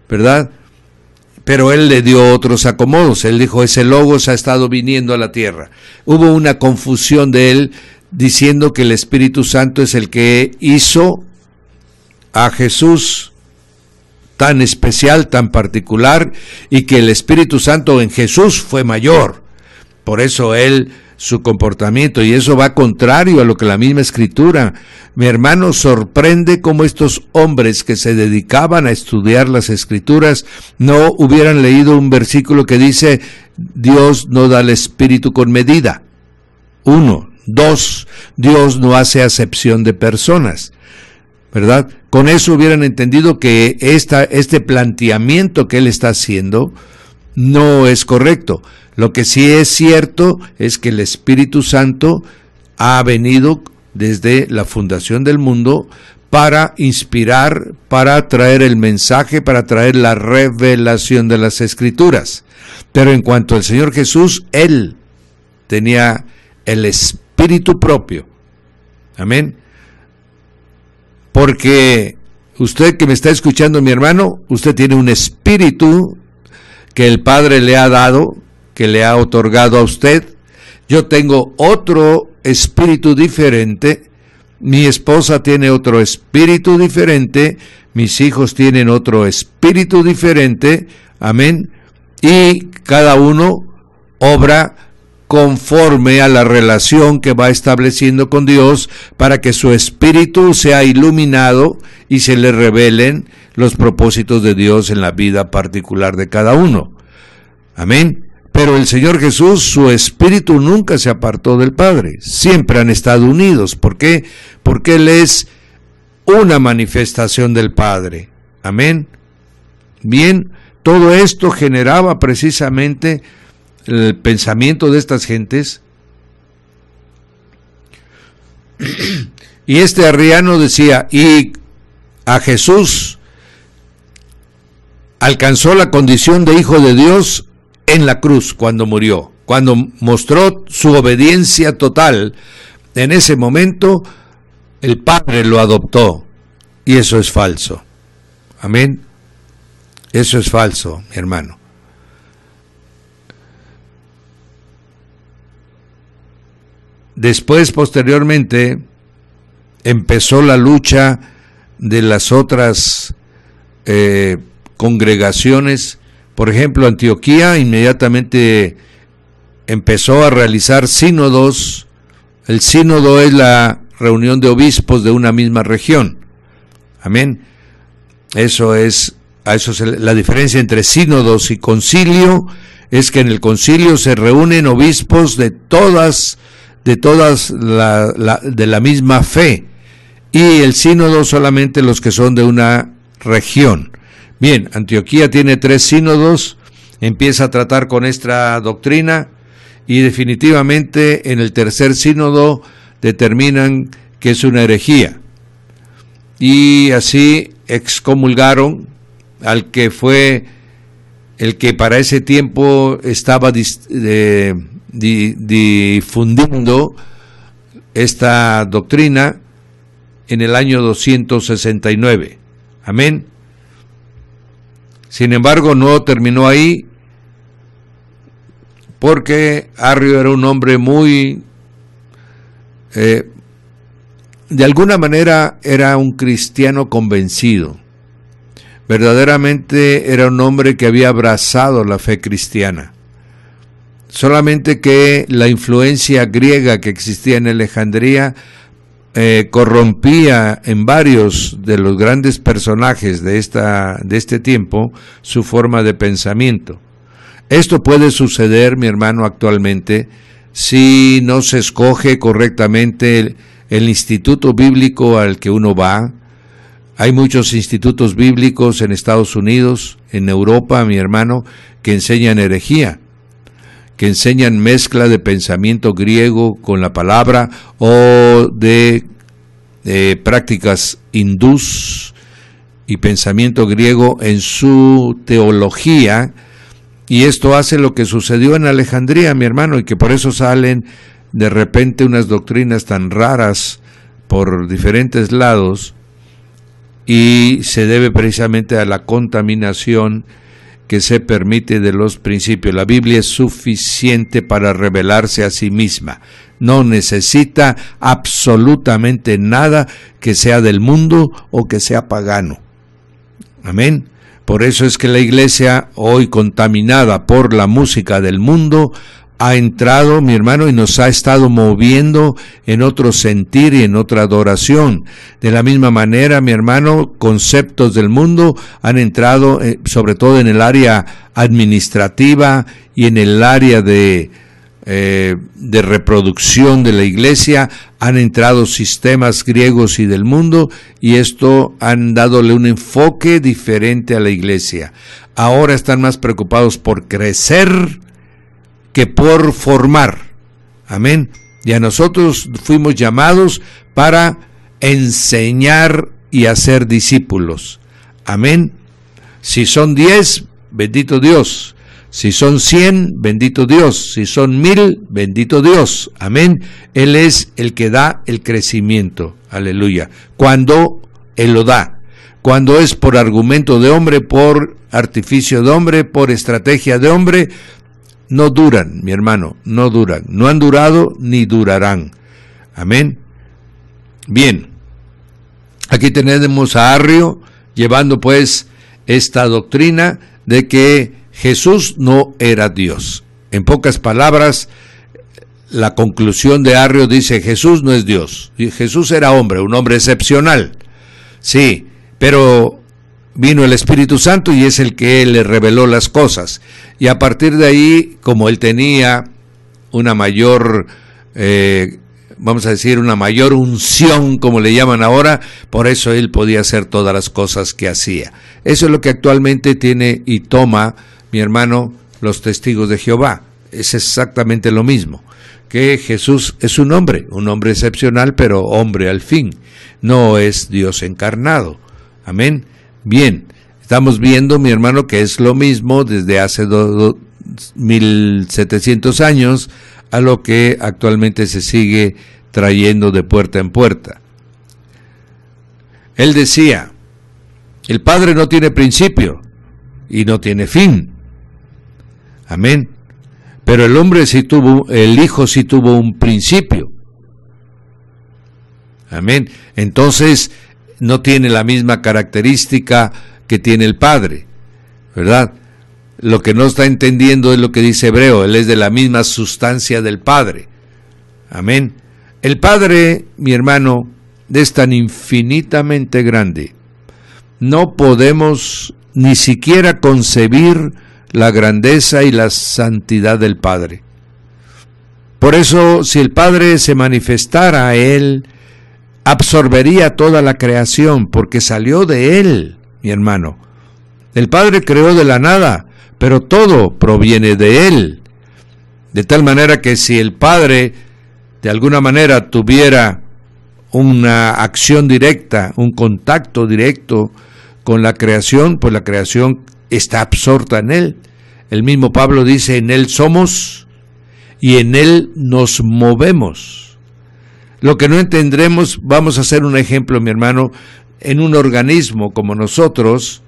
¿verdad? Pero él le dio otros acomodos. Él dijo, ese Logos ha estado viniendo a la tierra. Hubo una confusión de él diciendo que el Espíritu Santo es el que hizo a Jesús tan especial, tan particular, y que el Espíritu Santo en Jesús fue mayor. Por eso su comportamiento, y eso va contrario a lo que la misma Escritura. Mi hermano, sorprende cómo estos hombres que se dedicaban a estudiar las Escrituras no hubieran leído un versículo que dice, Dios no da el Espíritu con medida. 1. 2. Dios no hace acepción de personas, ¿verdad? Con eso hubieran entendido que este planteamiento que él está haciendo no es correcto. Lo que sí es cierto es que el Espíritu Santo ha venido desde la fundación del mundo para inspirar, para traer el mensaje, para traer la revelación de las Escrituras. Pero en cuanto al Señor Jesús, Él tenía el Espíritu propio. Amén. Porque usted que me está escuchando, mi hermano, usted tiene un espíritu que el Padre le ha dado, que le ha otorgado a usted. Yo tengo otro espíritu diferente, mi esposa tiene otro espíritu diferente, mis hijos tienen otro espíritu diferente, amén, y cada uno obra conforme a la relación que va estableciendo con Dios para que su espíritu sea iluminado y se le revelen los propósitos de Dios en la vida particular de cada uno. Amén. Pero el Señor Jesús, su espíritu nunca se apartó del Padre. Siempre han estado unidos. ¿Por qué? Porque Él es una manifestación del Padre. Amén. Bien, todo esto generaba precisamente el pensamiento de estas gentes. Y este arriano decía, y a Jesús alcanzó la condición de hijo de Dios en la cruz cuando murió, cuando mostró su obediencia total. En ese momento el Padre lo adoptó, y eso es falso. Amén. Eso es falso, mi hermano. Después, posteriormente, empezó la lucha de las otras congregaciones. Por ejemplo, Antioquía inmediatamente empezó a realizar sínodos. El sínodo es la reunión de obispos de una misma región. Amén. Eso es la diferencia entre sínodos y concilio, es que en el concilio se reúnen obispos de la misma fe, y el sínodo solamente los que son de una región. Bien, Antioquía tiene 3 sínodos, empieza a tratar con esta doctrina, y definitivamente en el tercer sínodo determinan que es una herejía, y así excomulgaron al que fue el que para ese tiempo estaba difundiendo esta doctrina, en el año 269. Amén. Sin embargo, no terminó ahí, porque Arrio era un hombre muy, de alguna manera era un cristiano convencido. Verdaderamente era un hombre que había abrazado la fe cristiana. Solamente que la influencia griega que existía en Alejandría corrompía en varios de los grandes personajes de este tiempo su forma de pensamiento. Esto puede suceder, mi hermano, actualmente, si no se escoge correctamente el instituto bíblico al que uno va. Hay muchos institutos bíblicos en Estados Unidos, en Europa, mi hermano, que enseñan herejía, que enseñan mezcla de pensamiento griego con la palabra o de prácticas hindús y pensamiento griego en su teología, y esto hace lo que sucedió en Alejandría, mi hermano, y que por eso salen de repente unas doctrinas tan raras por diferentes lados, y se debe precisamente a la contaminación que se permite de los principios. La Biblia es suficiente para revelarse a sí misma. No necesita absolutamente nada que sea del mundo o que sea pagano. Amén. Por eso es que la iglesia, hoy contaminada por la música del mundo, ha entrado, mi hermano, y nos ha estado moviendo en otro sentir y en otra adoración. De la misma manera, mi hermano, conceptos del mundo han entrado, sobre todo en el área administrativa y en el área de reproducción de la iglesia. Han entrado sistemas griegos y del mundo, y esto han dadole un enfoque diferente a la iglesia. Ahora están más preocupados por crecer que por formar. Amén. Y a nosotros fuimos llamados para enseñar y hacer discípulos. Amén. Si son 10, bendito Dios. Si son 100, bendito Dios. Si son 1000, bendito Dios. Amén. Él es el que da el crecimiento. Aleluya. Cuando Él lo da. Cuando es por argumento de hombre, por artificio de hombre, por estrategia de hombre, no duran, mi hermano, no duran. No han durado ni durarán. Amén. Bien. Aquí tenemos a Arrio llevando pues esta doctrina de que Jesús no era Dios. En pocas palabras, la conclusión de Arrio dice: Jesús no es Dios. Jesús era hombre, un hombre excepcional. Sí, pero vino el Espíritu Santo y es el que le reveló las cosas. Y a partir de ahí, como él tenía una mayor, vamos a decir, una mayor unción, como le llaman ahora, por eso él podía hacer todas las cosas que hacía. Eso es lo que actualmente tiene y toma, mi hermano, los testigos de Jehová. Es exactamente lo mismo, que Jesús es un hombre excepcional, pero hombre al fin. No es Dios encarnado. Amén. Bien, estamos viendo, mi hermano, que es lo mismo desde hace 1700 años a lo que actualmente se sigue trayendo de puerta en puerta. Él decía: el Padre no tiene principio y no tiene fin. Amén. Pero el Hijo sí tuvo un principio. Amén. Entonces, no tiene la misma característica que tiene el Padre, ¿verdad? Lo que no está entendiendo es lo que dice Hebreo: Él es de la misma sustancia del Padre. Amén. El Padre, mi hermano, es tan infinitamente grande. No podemos ni siquiera concebir la grandeza y la santidad del Padre. Por eso, si el Padre se manifestara a Él, absorbería toda la creación, porque salió de Él, mi hermano. El Padre creó de la nada, pero todo proviene de Él. De tal manera que si el Padre de alguna manera tuviera una acción directa, un contacto directo con la creación, pues la creación está absorta en Él. El mismo Pablo dice: en Él somos y en Él nos movemos. Lo que no entendremos, vamos a hacer un ejemplo, mi hermano, en un organismo como nosotros,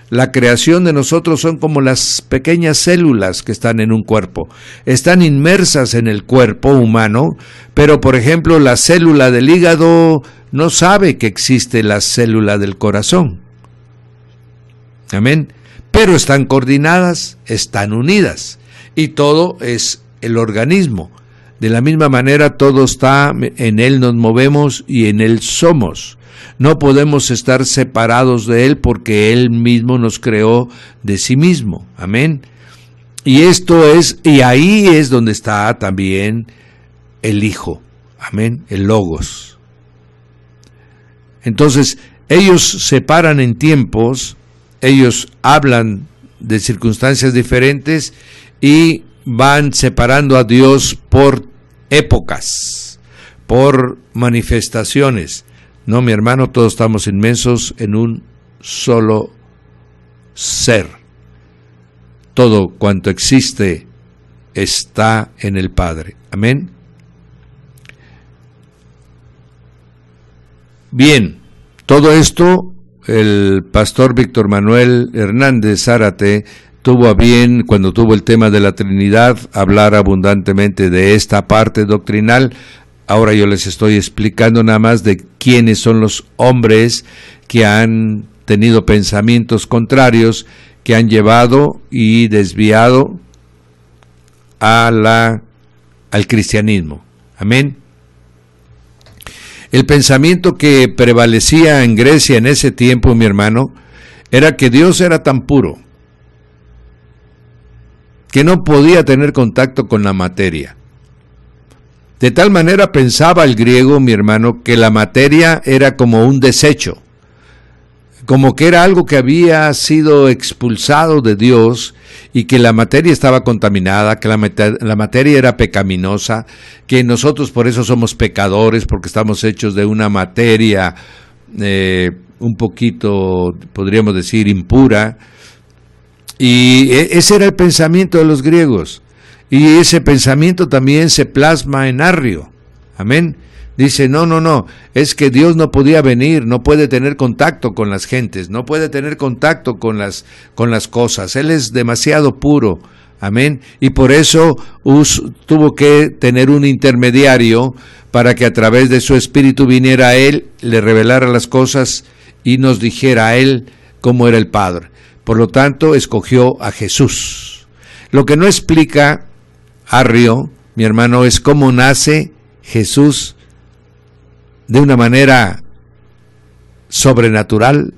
la creación de nosotros son como las pequeñas células que están en un cuerpo. Están inmersas en el cuerpo humano, pero por ejemplo la célula del hígado no sabe que existe la célula del corazón. Amén. Pero están coordinadas, están unidas, y todo es el organismo. De la misma manera todo está, en Él nos movemos y en Él somos. No podemos estar separados de Él porque Él mismo nos creó de sí mismo. Amén. Y ahí es donde está también el Hijo. Amén. El Logos. Entonces, ellos se paran en tiempos, ellos hablan de circunstancias diferentes y van separando a Dios por épocas, por manifestaciones. No, mi hermano, todos estamos inmensos en un solo ser. Todo cuanto existe está en el Padre. Amén. Bien, todo esto el pastor Víctor Manuel Hernández Zárate tuvo a bien, cuando tuvo el tema de la Trinidad, hablar abundantemente de esta parte doctrinal. Ahora yo les estoy explicando nada más de quiénes son los hombres que han tenido pensamientos contrarios, que han llevado y desviado al cristianismo. Amén. El pensamiento que prevalecía en Grecia en ese tiempo, mi hermano, era que Dios era tan puro que no podía tener contacto con la materia. De tal manera pensaba el griego, mi hermano, que la materia era como un desecho, como que era algo que había sido expulsado de Dios y que la materia estaba contaminada, que la materia era pecaminosa, que nosotros por eso somos pecadores, porque estamos hechos de una materia un poquito, podríamos decir, impura. Y ese era el pensamiento de los griegos. Y ese pensamiento también se plasma en Arrio. Amén. Dice, no, es que Dios no podía venir, no puede tener contacto con las gentes, no puede tener contacto con las cosas. Él es demasiado puro. Amén. Y por eso tuvo que tener un intermediario para que a través de su espíritu viniera a Él, le revelara las cosas y nos dijera a Él cómo era el Padre. Por lo tanto, escogió a Jesús. Lo que no explica Arrio, mi hermano, es cómo nace Jesús de una manera sobrenatural,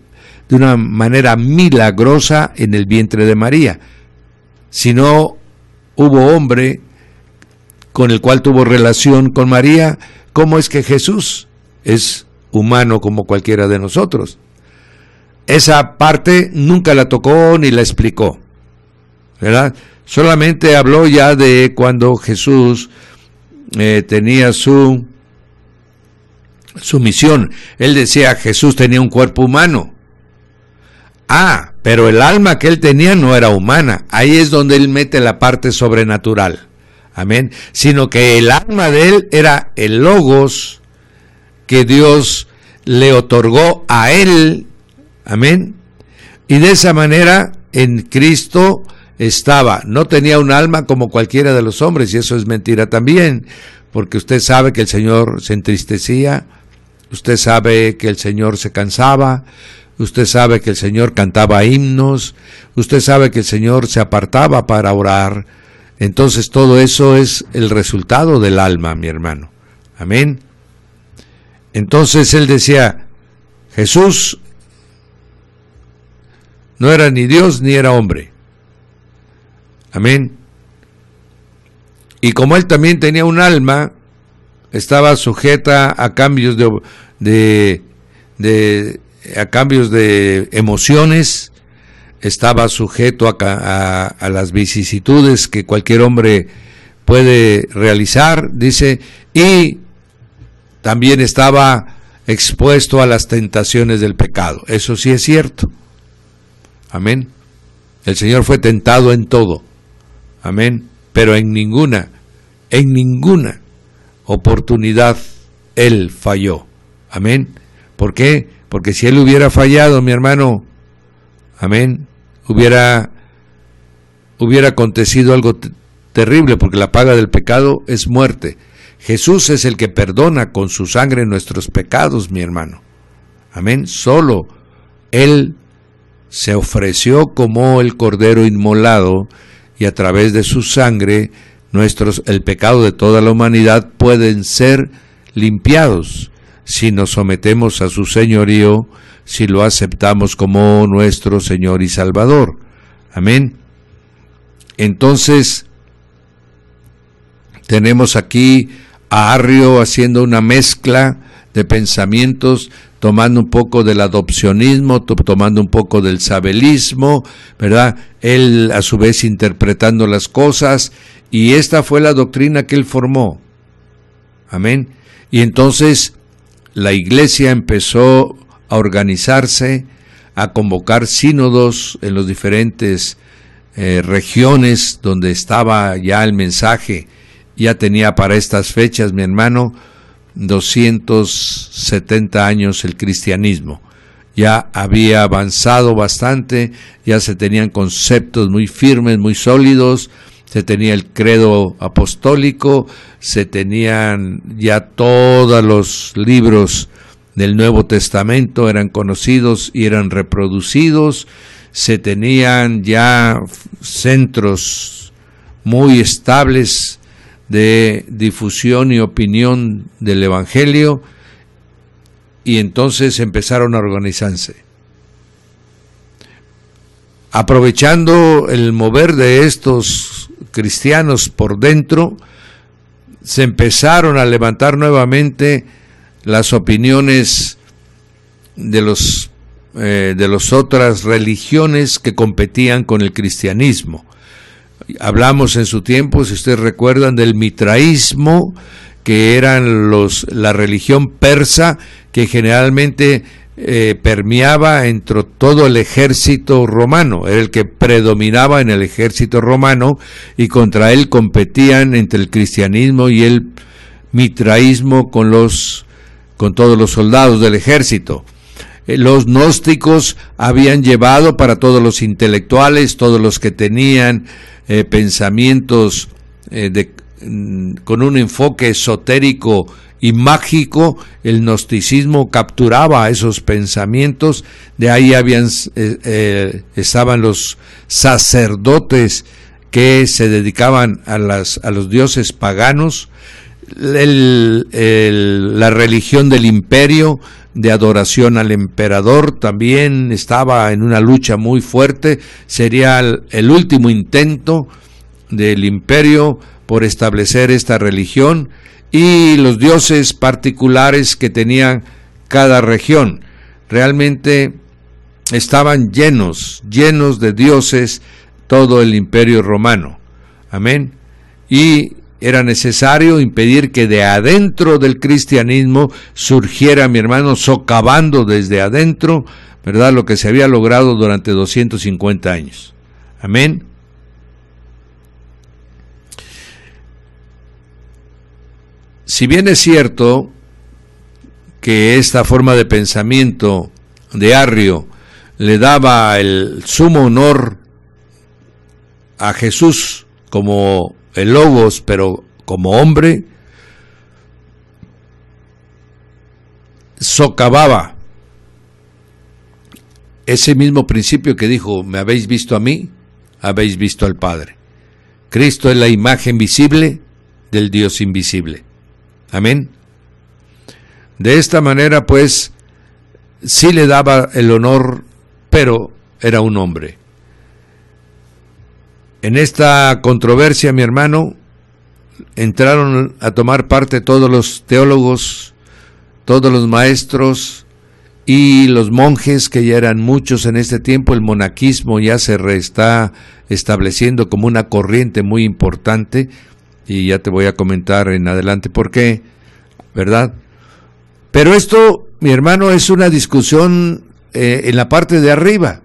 de una manera milagrosa en el vientre de María. Si no hubo hombre con el cual tuvo relación con María, ¿cómo es que Jesús es humano como cualquiera de nosotros? Esa parte nunca la tocó ni la explicó, ¿verdad? Solamente habló ya de cuando Jesús tenía su misión. Él decía, Jesús tenía un cuerpo humano. Pero el alma que él tenía no era humana. Ahí es donde él mete la parte sobrenatural. Amén. Sino que el alma de él era el Logos que Dios le otorgó a él. Amén. Y de esa manera en Cristo estaba. No tenía un alma como cualquiera de los hombres, y eso es mentira también, porque usted sabe que el Señor se entristecía, usted sabe que el Señor se cansaba, usted sabe que el Señor cantaba himnos, usted sabe que el Señor se apartaba para orar. Entonces todo eso es el resultado del alma, mi hermano. Amén. Entonces él decía, Jesús no era ni Dios ni era hombre. Amén. Y como él también tenía un alma, estaba sujeta a cambios a cambios de emociones, estaba sujeto a las vicisitudes que cualquier hombre puede realizar, dice, y también estaba expuesto a las tentaciones del pecado. Eso sí es cierto. Amén. El Señor fue tentado en todo. Amén. Pero en ninguna oportunidad él falló. Amén. ¿Por qué? Porque si él hubiera fallado, mi hermano, amén, hubiera acontecido algo terrible, porque la paga del pecado es muerte. Jesús es el que perdona con su sangre nuestros pecados, mi hermano. Amén. Solo él se ofreció como el cordero inmolado, y a través de su sangre el pecado de toda la humanidad pueden ser limpiados si nos sometemos a su señorío, si lo aceptamos como nuestro Señor y Salvador. Amén. Entonces, tenemos aquí a Arrio haciendo una mezcla de pensamientos, tomando un poco del adopcionismo, tomando un poco del sabelismo, ¿verdad? Él a su vez interpretando las cosas, y esta fue la doctrina que él formó. Amén. Y entonces la iglesia empezó a organizarse, a convocar sínodos en los diferentes regiones donde estaba ya el mensaje. Ya tenía para estas fechas, mi hermano, 270 años el cristianismo. Ya había avanzado bastante, ya se tenían conceptos muy firmes, muy sólidos, se tenía el credo apostólico, se tenían ya todos los libros del Nuevo Testamento, eran conocidos y eran reproducidos, se tenían ya centros muy estables de difusión y opinión del Evangelio, y entonces empezaron a organizarse. Aprovechando el mover de estos cristianos por dentro, se empezaron a levantar nuevamente las opiniones de las otras religiones que competían con el cristianismo. Hablamos en su tiempo, si ustedes recuerdan, del mitraísmo, que eran la religión persa, que generalmente permeaba entre todo el ejército romano, era el que predominaba en el ejército romano, y contra él competían entre el cristianismo y el mitraísmo con todos los soldados del ejército. Los gnósticos habían llevado para todos los intelectuales, todos los que tenían pensamientos con un enfoque esotérico y mágico, el gnosticismo capturaba esos pensamientos. De ahí estaban los sacerdotes que se dedicaban a los dioses paganos, la religión del imperio, de adoración al emperador, también estaba en una lucha muy fuerte. Sería el último intento del imperio por establecer esta religión, y los dioses particulares que tenían cada región. Realmente estaban llenos de dioses todo el imperio romano. Amén. Y era necesario impedir que de adentro del cristianismo surgiera, mi hermano, socavando desde adentro, ¿verdad?, lo que se había logrado durante 250 años. Amén. Si bien es cierto que esta forma de pensamiento de Arrio le daba el sumo honor a Jesús como el Logos, pero como hombre, socavaba ese mismo principio que dijo: me habéis visto a mí, habéis visto al Padre. Cristo es la imagen visible del Dios invisible. Amén. De esta manera, pues, sí le daba el honor, pero era un hombre. En esta controversia, mi hermano, entraron a tomar parte todos los teólogos, todos los maestros y los monjes, que ya eran muchos en este tiempo. El monaquismo ya se está estableciendo como una corriente muy importante, y ya te voy a comentar en adelante por qué, ¿verdad? Pero esto, mi hermano, es una discusión en la parte de arriba,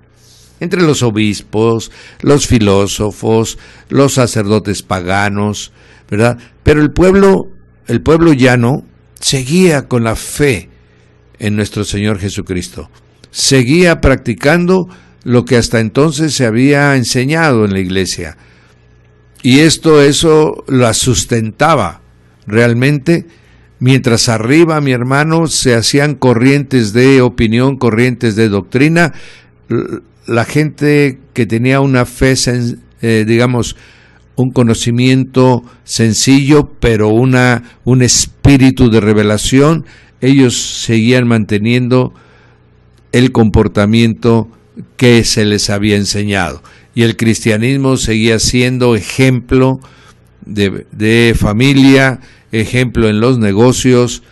entre los obispos, los filósofos, los sacerdotes paganos, ¿verdad? Pero el pueblo llano, seguía con la fe en nuestro Señor Jesucristo. Seguía practicando lo que hasta entonces se había enseñado en la iglesia. Y eso la sustentaba realmente, mientras arriba, mi hermano, se hacían corrientes de opinión, corrientes de doctrina. La gente que tenía una fe, digamos, un conocimiento sencillo, pero un espíritu de revelación, ellos seguían manteniendo el comportamiento que se les había enseñado. Y el cristianismo seguía siendo ejemplo de familia, ejemplo en los negocios,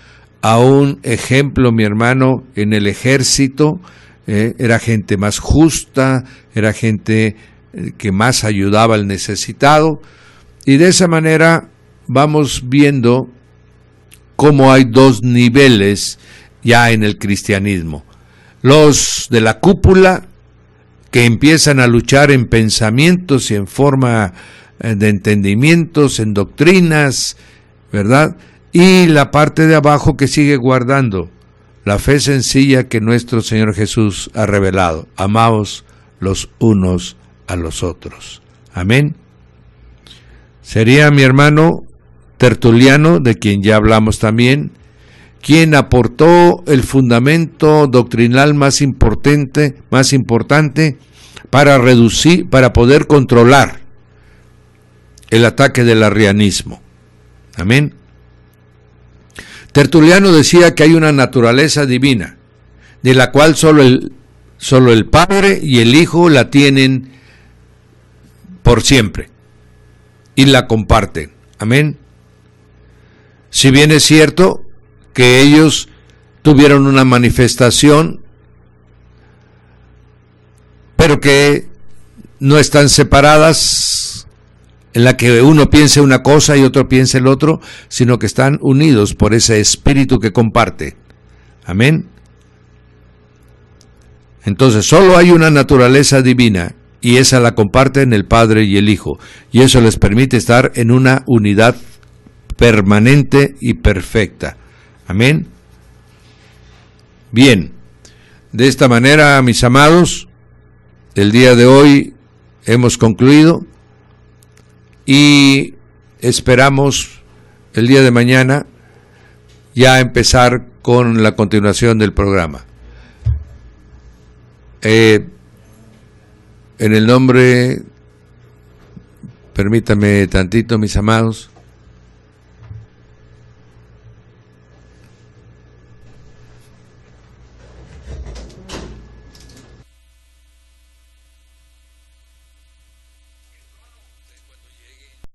aún ejemplo, mi hermano, en el ejército. Era gente más justa, era gente que más ayudaba al necesitado, y de esa manera vamos viendo cómo hay dos niveles ya en el cristianismo. Los de la cúpula, que empiezan a luchar en pensamientos y en forma de entendimientos, en doctrinas, ¿verdad? Y la parte de abajo que sigue guardando la fe sencilla que nuestro Señor Jesús ha revelado. Amaos los unos a los otros. Amén. Sería mi hermano Tertuliano, de quien ya hablamos también, quien aportó el fundamento doctrinal más importante para poder controlar el ataque del arrianismo. Amén. Tertuliano decía que hay una naturaleza divina, de la cual solo el Padre y el Hijo la tienen por siempre y la comparten. Amén. Si bien es cierto que ellos tuvieron una manifestación, pero que no están separadas, en la que uno piense una cosa y otro piense el otro, sino que están unidos por ese espíritu que comparte. Amén. Entonces solo hay una naturaleza divina, y esa la comparten el Padre y el Hijo, y eso les permite estar en una unidad permanente y perfecta. Amén. Bien, de esta manera, mis amados, el día de hoy hemos concluido y esperamos el día de mañana ya empezar con la continuación del programa. En el nombre, permítame tantito, mis amados,